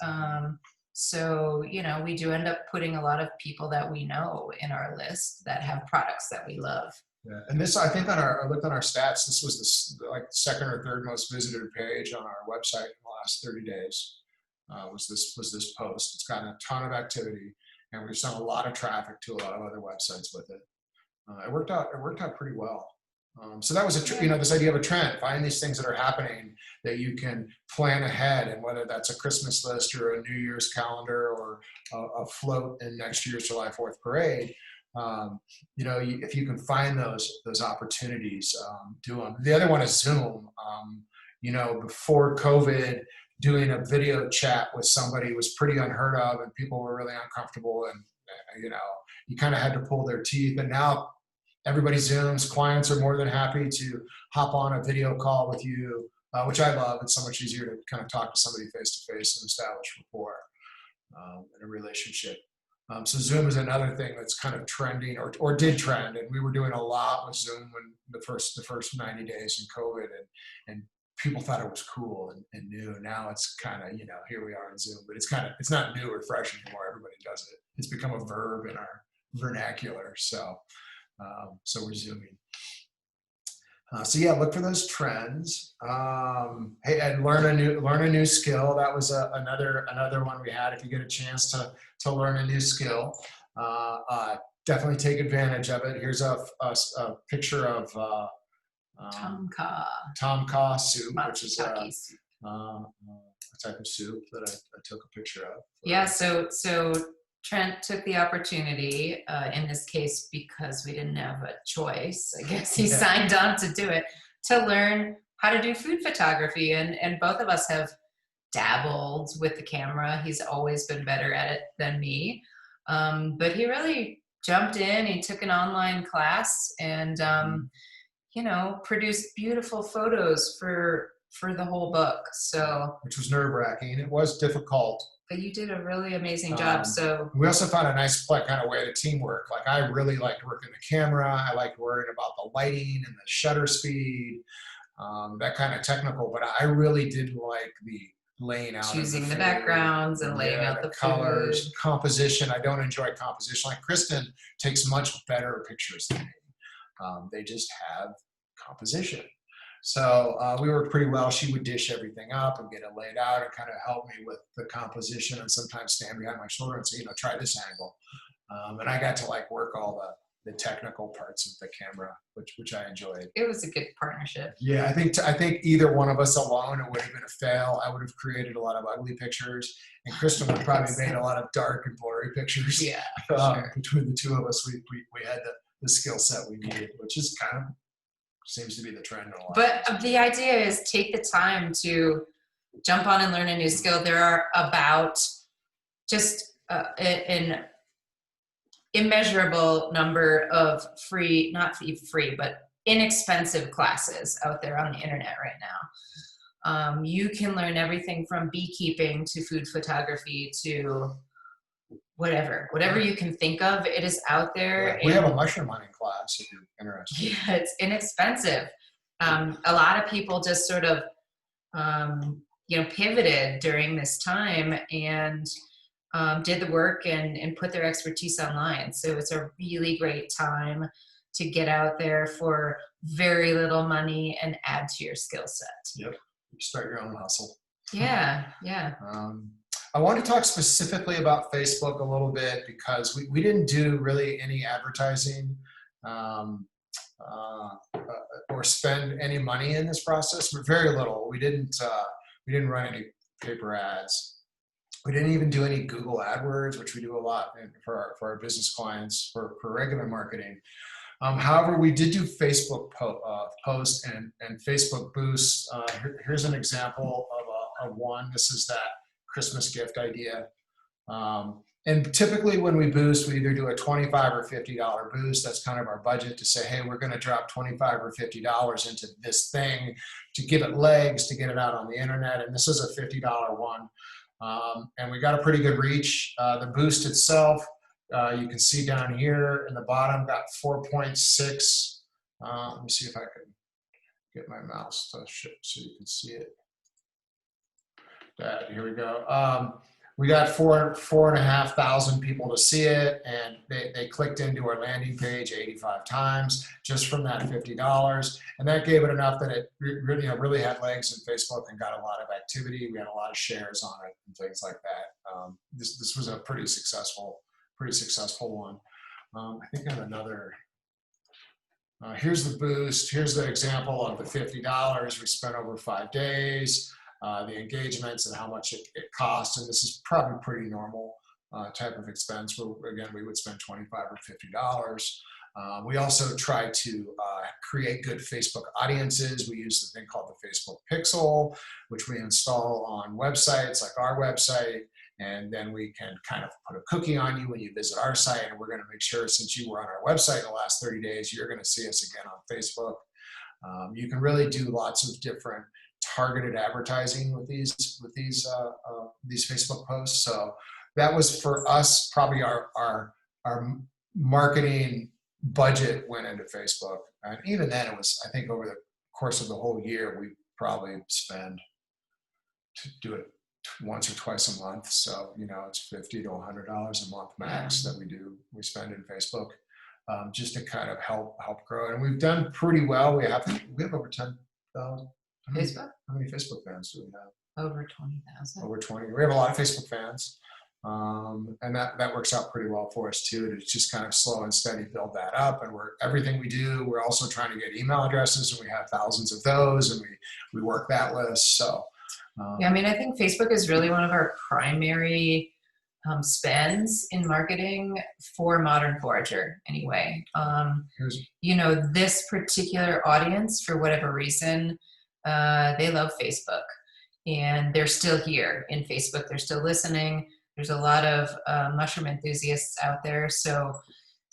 So, you know, we do end up putting a lot of people that we know in our list that have products that we love. Yeah, and this, I think, I looked on our stats. This was the like 2nd or 3rd most visited page on our website in the last 30 days. Was this post? It's gotten a ton of activity, and we've sent a lot of traffic to a lot of other websites with it. It worked out pretty well. So that was this idea of a trend. Find these things that are happening that you can plan ahead, and whether that's a Christmas list or a New Year's calendar or a float in next year's July 4th parade. If you can find those opportunities, do them. The other one is Zoom. Before COVID, doing a video chat with somebody was pretty unheard of, and people were really uncomfortable, and you kind of had to pull their teeth. And now everybody Zooms. Clients are more than happy to hop on a video call with you, which I love. It's so much easier to kind of talk to somebody face to face and establish rapport in a relationship. So Zoom is another thing that's kind of trending, or did trend, and we were doing a lot with Zoom when the first 90 days in COVID, and people thought it was cool and new. Now it's kind of, here we are in Zoom, but it's not new or fresh anymore. Everybody does it. It's become a verb in our vernacular. So we're Zooming. Look for those trends. Hey, and learn a new skill. That was another one we had. If you get a chance to learn a new skill, definitely take advantage of it. Here's a picture of Tom Kha soup, which is a type of soup that I took a picture of. Yeah. So Trent took the opportunity, in this case, because we didn't have a choice, I guess he signed on to do it, to learn how to do food photography. And both of us have dabbled with the camera. He's always been better at it than me. But he really jumped in, he took an online class and, produced beautiful photos for the whole book. So, which was nerve-wracking. It was difficult. But you did a really amazing job. So we also found a nice kind of way to teamwork. Like I really liked working the camera. I liked worrying about the lighting and the shutter speed, that kind of technical. But I really did like the laying out, choosing the backgrounds and laying out the colors, food. composition. I don't enjoy composition. Like Kristen takes much better pictures than me. They just have composition. So we worked pretty well. She would dish everything up and get it laid out and kind of help me with the composition, and sometimes stand behind my shoulder and say, try this angle. And I got to work all the technical parts of the camera, which I enjoyed. It was a good partnership. Yeah, I think either one of us alone, it would have been a fail. I would have created a lot of ugly pictures, and Kristen would have probably made a lot of dark and blurry pictures. Yeah, sure. Between the two of us, we had the skill set we needed, which is kind of seems to be the trend in a lot. But the idea is take the time to jump on and learn a new skill. There are about just an immeasurable number of not free, but inexpensive classes out there on the internet right now. You can learn everything from beekeeping to food photography to whatever you can think of. It is out there. We have a mushroom hunting class if you're interested. Yeah, it's inexpensive. A lot of people just sort of, pivoted during this time and did the work and put their expertise online. So it's a really great time to get out there for very little money and add to your skill set. Yep. Start your own hustle. Yeah. I want to talk specifically about Facebook a little bit because we didn't do really any advertising or spend any money in this process. We're very little. We didn't run any paper ads. We didn't even do any Google AdWords, which we do a lot for our business clients for regular marketing. However, we did do Facebook posts and Facebook boosts. Here's an example of one. This is that Christmas gift idea. And typically when we boost, we either do a $25 or $50 boost. That's kind of our budget to say, hey, we're going to drop $25 or $50 into this thing to give it legs, to get it out on the internet. And this is a $50 one. And we got a pretty good reach. The boost itself, you can see down here in the bottom, got 4.6. Let me see if I can get my mouse to shift so you can see it. Here we go. We got 4,500 people to see it, and they clicked into our landing page 85 times just from that $50, and that gave it enough that it really had legs in Facebook and got a lot of activity. We had a lot of shares on it and things like that. This was a pretty successful one. I think I have another Here's the boost. Here's the example of the $50 we spent over 5 days, the engagements and how much it costs. And this is probably pretty normal type of expense where, again, we would spend $25 or $50. We also try to create good Facebook audiences. We use the thing called the Facebook Pixel, which we install on websites like our website. And then we can kind of put a cookie on you when you visit our site. And we're going to make sure, since you were on our website in the last 30 days, you're going to see us again on Facebook. You can really do lots of different targeted advertising with these Facebook posts. So that was, for us, probably our marketing budget went into Facebook. And even then, it was, I think, over the course of the whole year, we probably spend to do it once or twice a month. So, it's $50 to $100 a month max that we spend in Facebook, just to kind of help grow. And we've done pretty well. We have over 10,000. Facebook? How many Facebook fans do we have? Over 20,000. Over 20. We have a lot of Facebook fans. And that works out pretty well for us too, to just kind of slow and steady build that up. And everything we do, we're also trying to get email addresses, and we have thousands of those, and we work that list. So, yeah, I mean, I think Facebook is really one of our primary spends in marketing for Modern Forager anyway. This particular audience, for whatever reason, they love Facebook, and they're still here in Facebook. They're still listening. There's a lot of mushroom enthusiasts out there. So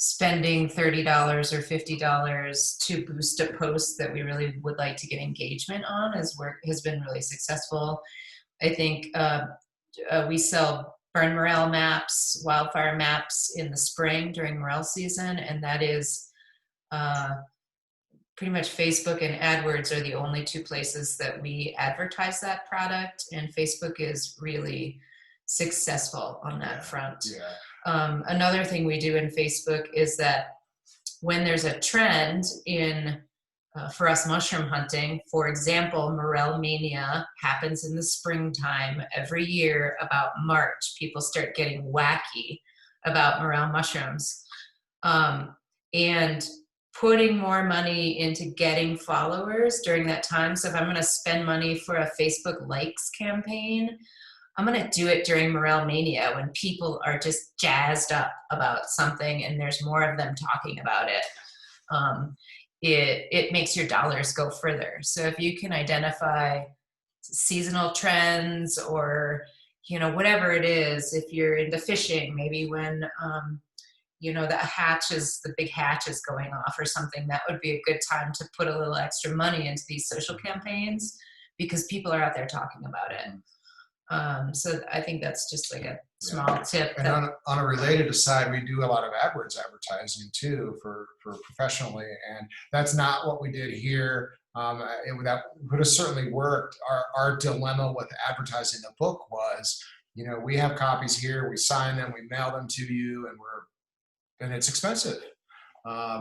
spending $30 or $50 to boost a post that we really would like to get engagement on has been really successful. I think we sell burn morel maps, wildfire maps in the spring during morel season, and that is pretty much Facebook and AdWords are the only two places that we advertise that product, and Facebook is really successful on that front. Yeah. Another thing we do in Facebook is that when there's a trend in, for us, mushroom hunting, for example, Morel Mania happens in the springtime every year. About March, people start getting wacky about morel mushrooms. And putting more money into getting followers during that time. So if I'm going to spend money for a Facebook likes campaign, I'm going to do it during Morel Mania, when people are just jazzed up about something and there's more of them talking about it. It makes your dollars go further. So if you can identify seasonal trends or, whatever it is, if you're into fishing, maybe when, the big hatch is going off or something, that would be a good time to put a little extra money into these social campaigns, because people are out there talking about it. So I think that's just like a small tip. And on a related aside, we do a lot of AdWords advertising too for professionally, and that's not what we did here. That would have certainly worked. Our dilemma with advertising the book was, we have copies here, we sign them, we mail them to you, and it's expensive.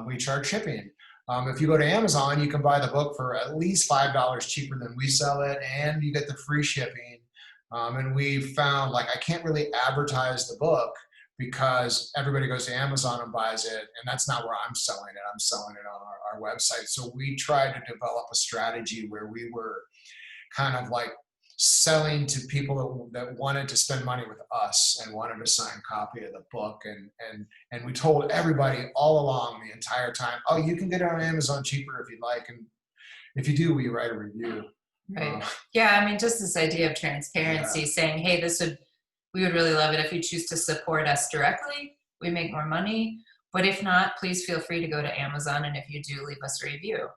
We charge shipping. If you go to Amazon, you can buy the book for at least $5 cheaper than we sell it, and you get the free shipping. And we found, I can't really advertise the book because everybody goes to Amazon and buys it, and that's not where I'm selling it. I'm selling it on our website. So we tried to develop a strategy where we were kind of selling to people that wanted to spend money with us and wanted to sign a copy of the book. And we told everybody all along the entire time, oh, you can get it on Amazon cheaper if you'd like. And if you do, we write a review. Right. Yeah. I mean, just this idea of transparency, saying, hey, we would really love it if you choose to support us directly. We make more money, but if not, please feel free to go to Amazon. And if you do, leave us a review.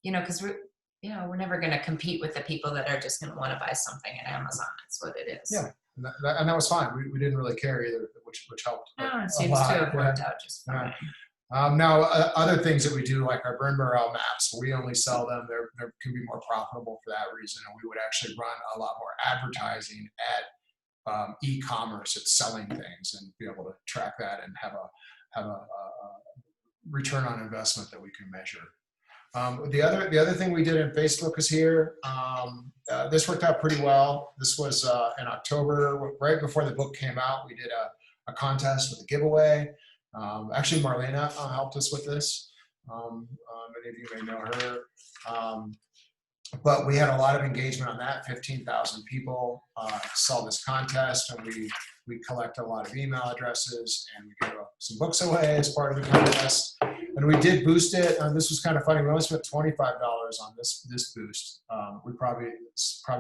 Yeah. Cause we're never going to compete with the people that are just going to want to buy something at Amazon. That's what it is. Yeah. And that was fine. We didn't really care either, which helped. No, it seems to have worked out just fine. Now, other things that we do, like our burn morel maps, we only sell them. They can be more profitable for that reason. And we would actually run a lot more advertising at e-commerce, at selling things, and be able to track that and have a return on investment that we can measure. The other thing we did in Facebook is here. This worked out pretty well. This was in October, right before the book came out. We did a contest with a giveaway. Actually, Marlena helped us with this. Many of you may know her. But we had a lot of engagement on that. 15,000 people saw this contest, and we collect a lot of email addresses, and we give some books away as part of the contest. And we did boost it. This was kind of funny. We only spent $25 on this boost. We probably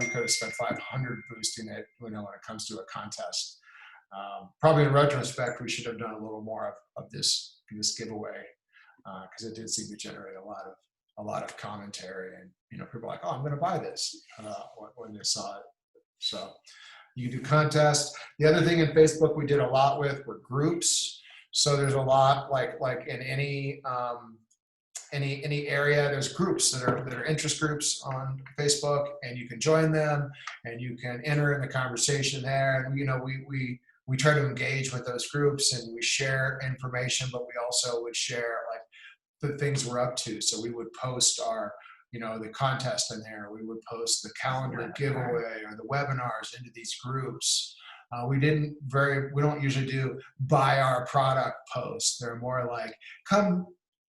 could have spent $500 boosting it, when it comes to a contest. Probably in retrospect, we should have done a little more of this giveaway, because it did seem to generate a lot of commentary, and people are like, oh, I'm going to buy this when they saw it. So you can do contests. The other thing in Facebook we did a lot with were groups. So there's a lot like in any area, there's groups that are interest groups on Facebook, and you can join them and you can enter in the conversation there. And we try to engage with those groups, and we share information, but we also would share like the things we're up to. So we would post our, the contest in there. We would post the calendar giveaway or the webinars into these groups. We don't usually do buy our product posts. They're more like, come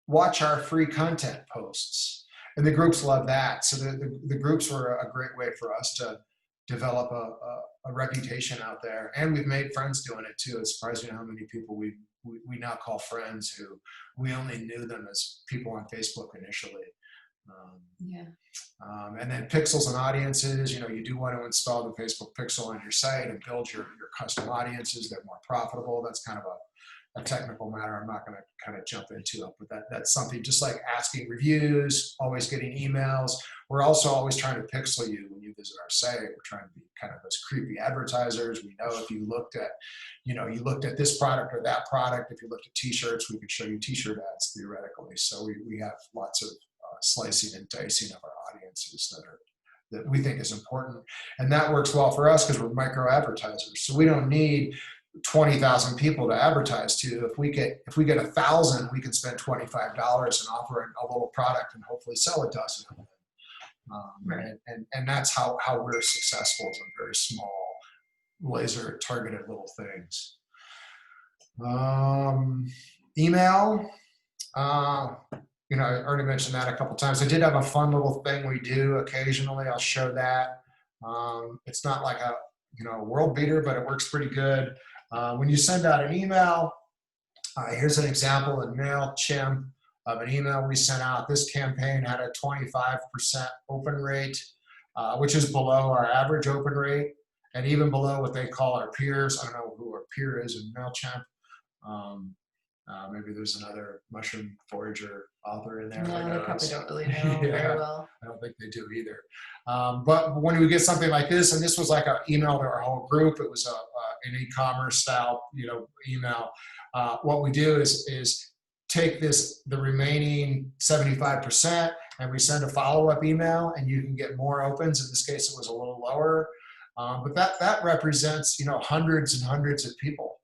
watch our free content posts. And the groups love that. So the groups were a great way for us to develop a reputation out there. And we've made friends doing it too. It's surprising how many people we now call friends who we only knew them as people on Facebook initially. And then pixels and audiences, you do want to install the Facebook pixel on your site and build your custom audiences. They're more profitable. That's kind of a technical matter I'm not going to kind of jump into it, but that's something just like asking reviews, always getting emails. We're also always trying to pixel you when you visit our site. We're trying to be kind of those creepy advertisers. We know if you looked at this product or that product, if you looked at t-shirts, we could show you t-shirt ads theoretically. So we have lots of slicing and dicing of our audiences that we think is important. And that works well for us because we're micro advertisers. So we don't need 20,000 people to advertise to. If we get 1,000, we can spend $25 and offer a little product and hopefully sell a dozen of them. And that's how we're successful, is on very small, laser targeted little things. Email. I already mentioned that a couple times. I did have a fun little thing we do occasionally. I'll show that. It's not like a world beater, but it works pretty good. When you send out an email, here's an example in MailChimp of an email we sent out. This campaign had a 25% open rate, which is below our average open rate, and even below what they call our peers. I don't know who our peer is in MailChimp. Maybe there's another mushroom forager author in there. No, they probably don't really know very well. I don't think they do either. But when we get something like this, and this was like an email to our whole group, it was an e-commerce style, email. What we do is take the remaining 75%, and we send a follow-up email, and you can get more opens. In this case, it was a little lower, but that represents hundreds and hundreds of people.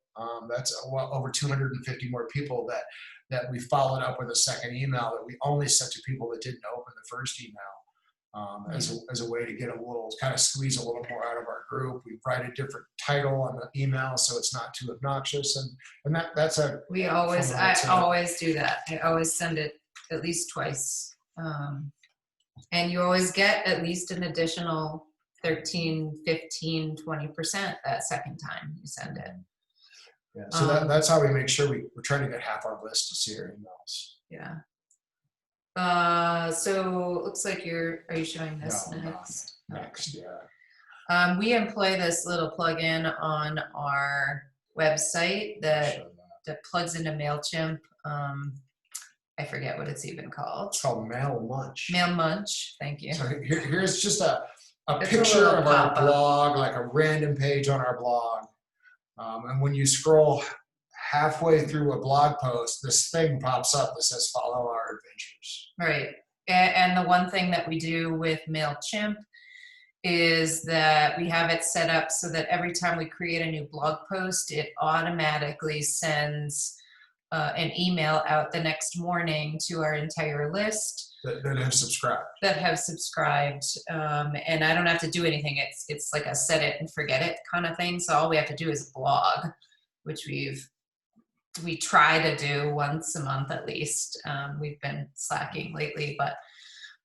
That's over 250 more people that we followed up with a second email that we only sent to people that didn't open the first email, as a way to get a little, kind of squeeze a little more out of our group. We write a different title on the email so it's not too obnoxious, and that's a. I always do that. I always send it at least twice, and you always get at least an additional 13, 15, 20% that second time you send it. Yeah, so that's how we make sure we're trying to get half our list to see our emails. Yeah. So it looks like are you showing this next? Next, yeah. We employ this little plugin on our website that plugs into MailChimp. I forget what it's even called. It's called Mail Munch. Mail Munch, thank you. So here's just a picture of our blog, like a random page on our blog. And when you scroll halfway through a blog post, this thing pops up that says follow our adventures. Right. And the one thing that we do with MailChimp is that we have it set up so that every time we create a new blog post, it automatically sends an email out the next morning to our entire list. That have subscribed. And I don't have to do anything. It's like a set it and forget it kind of thing. So all we have to do is blog, which we've we try to do once a month at least. We've been slacking lately, but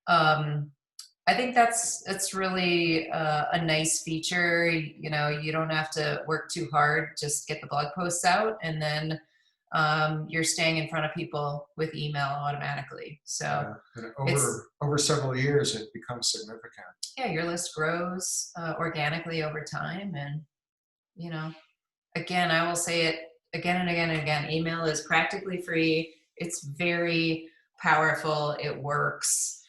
I think it's really a nice feature. You know, you don't have to work too hard, just get the blog posts out, and then you're staying in front of people with email automatically. So and over several years, it becomes significant. Yeah, your list grows organically over time. And, you know, again, I will say it again and again and again, email is practically free. It's very powerful. It works.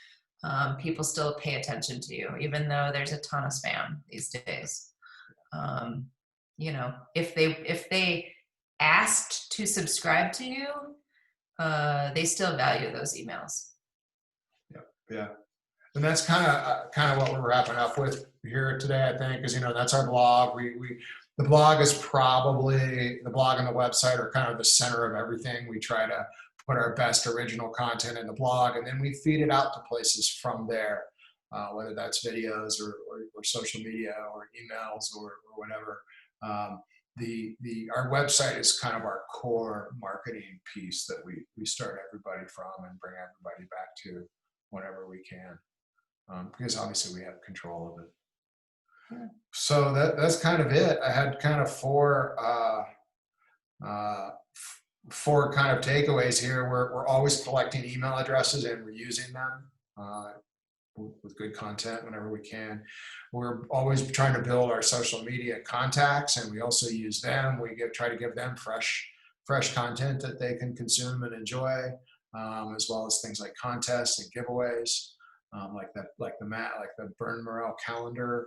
People still pay attention to you, even though there's a ton of spam these days. You know, if they asked to subscribe to you, they still value those emails. Yeah. And that's kind of what we're wrapping up with here today, I think, because, you know, that's our blog. The blog is probably, the blog and the website are kind of the center of everything. We try to put our best original content in the blog, and then we feed it out to places from there, whether that's videos or social media or emails or whatever. Our website is kind of our core marketing piece that we start everybody from and bring everybody back to whenever we can, because obviously we have control of it. Yeah. So that's kind of it. I had kind of four kind of takeaways here. We're always collecting email addresses and we're using them with good content whenever we can. We're always trying to build our social media contacts, and we also use them. We try to give them fresh content that they can consume and enjoy, as well as things like contests and giveaways, like the Burn Morale calendar.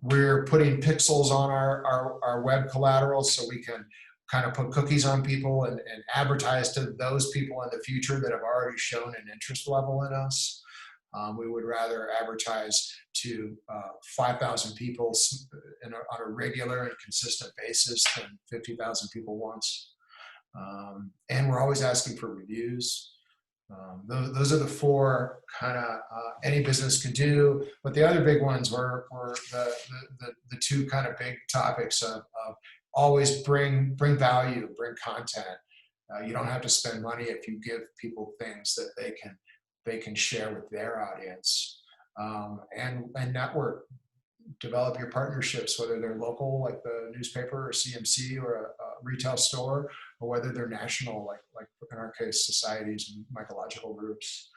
We're putting pixels on our web collateral so we can kind of put cookies on people and advertise to those people in the future that have already shown an interest level in us. We would rather advertise to 5,000 people on a regular and consistent basis than 50,000 people once. And we're always asking for reviews. Those are the four kind of any business can do. But the other big ones were the two kind of big topics of always bring value, bring content. You don't have to spend money if you give people things that they can share with their audience, and network. Develop your partnerships, whether they're local, like the newspaper or CMC or a retail store, or whether they're national, like in our case, societies and mycological groups.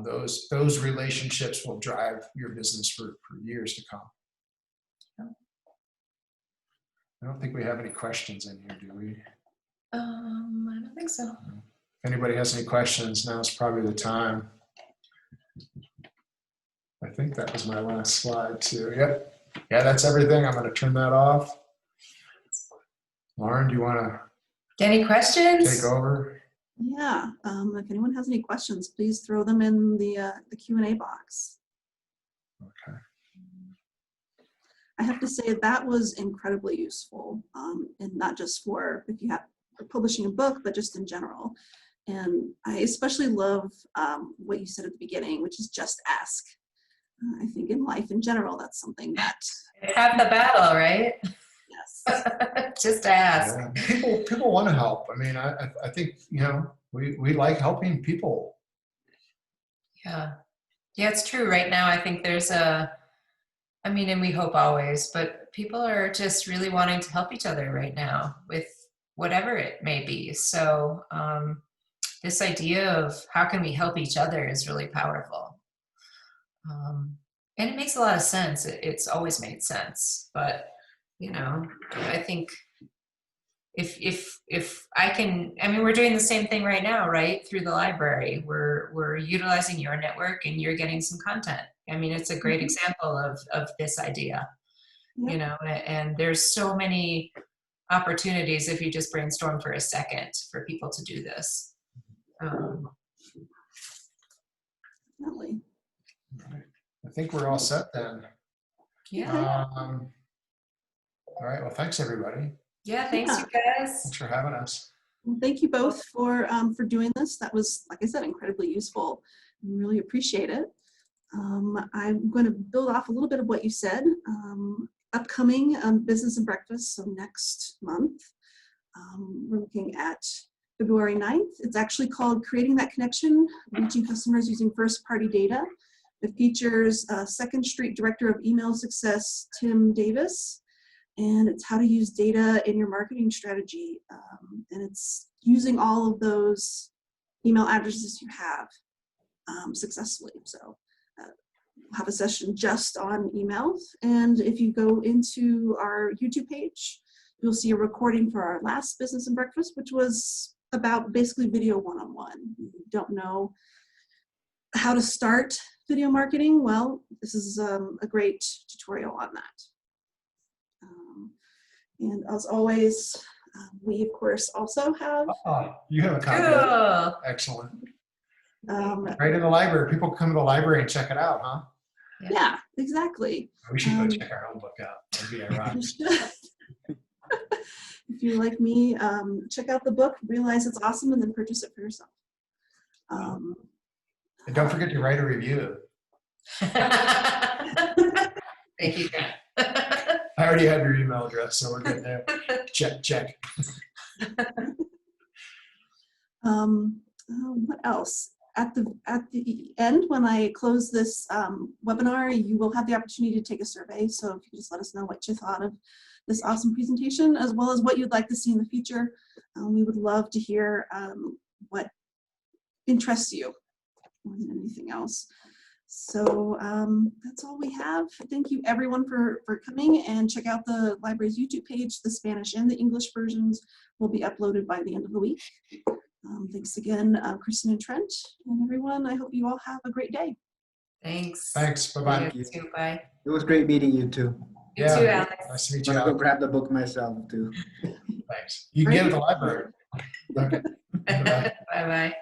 Those relationships will drive your business for years to come. I don't think we have any questions in here, do we? I don't think so. If anybody has any questions, now's probably the time. I think that was my last slide too. Yep. Yeah, that's everything. I'm going to turn that off. Lauren, do you want to Any questions? take over? Yeah. If anyone has any questions, please throw them in the Q&A box. Okay. I have to say that was incredibly useful, and not just for if you have for publishing a book, but just in general. And I especially love what you said at the beginning, which is just ask. I think in life in general, that's something that It's half the battle, right? yes. Just ask. Yeah. People want to help. I mean, I think, you know, we like helping people. Yeah, it's true. Right now, I think there's and we hope always, but people are just really wanting to help each other right now with whatever it may be. So this idea of how can we help each other is really powerful. And it makes a lot of sense. It's always made sense. But, you know, I think if I can, we're doing the same thing right now, right? Through the library, we're utilizing your network and you're getting some content. It's a great example of this idea, you know, and there's so many opportunities if you just brainstorm for a second for people to do this. Definitely. I think we're all set then. Yeah. All right. Well, thanks everybody. Yeah. Thanks, you guys. Thanks for having us. Well, thank you both for doing this. That was, like I said, incredibly useful. I really appreciate it. I'm going to build off a little bit of what you said. Upcoming Business and Breakfast, so next month, We're looking at February 9th. It's actually called Creating That Connection, Reaching Customers Using First-Party Data. It features Second Street Director of Email Success, Tim Davis, and it's how to use data in your marketing strategy. And it's using all of those email addresses you have successfully. So we'll have a session just on emails. And if you go into our YouTube page, you'll see a recording for our last Business and Breakfast, which was about basically video one-on-one. You don't know how to start video marketing? Well, this is a great tutorial on that. And as always, we of course also have. You have a copy. Cool. Excellent. Right in the library. People come to the library and check it out, huh? Yeah, exactly. We should go check our own book out. That'd be ironic. If you're like me, check out the book, realize it's awesome, and then purchase it for yourself. And don't forget to write a review. Thank you, Trent. I already have your email address, so we're good there. Check. What else? At the end, when I close this webinar, you will have the opportunity to take a survey. So if you just let us know what you thought of this awesome presentation, as well as what you'd like to see in the future. We would love to hear what interests you more than anything else. So that's all we have. Thank you everyone for coming, and check out the library's YouTube page. The Spanish and the English versions will be uploaded by the end of the week. Thanks again, Kristen and Trent, and everyone. I hope you all have a great day. Thanks. Bye-bye. You too. Bye. It was great meeting you too. You too, Alex. Nice to meet I'm you. gonna go Alex. grab the book myself too. Thanks. You can get it at the library. Okay. Bye-bye. Bye-bye.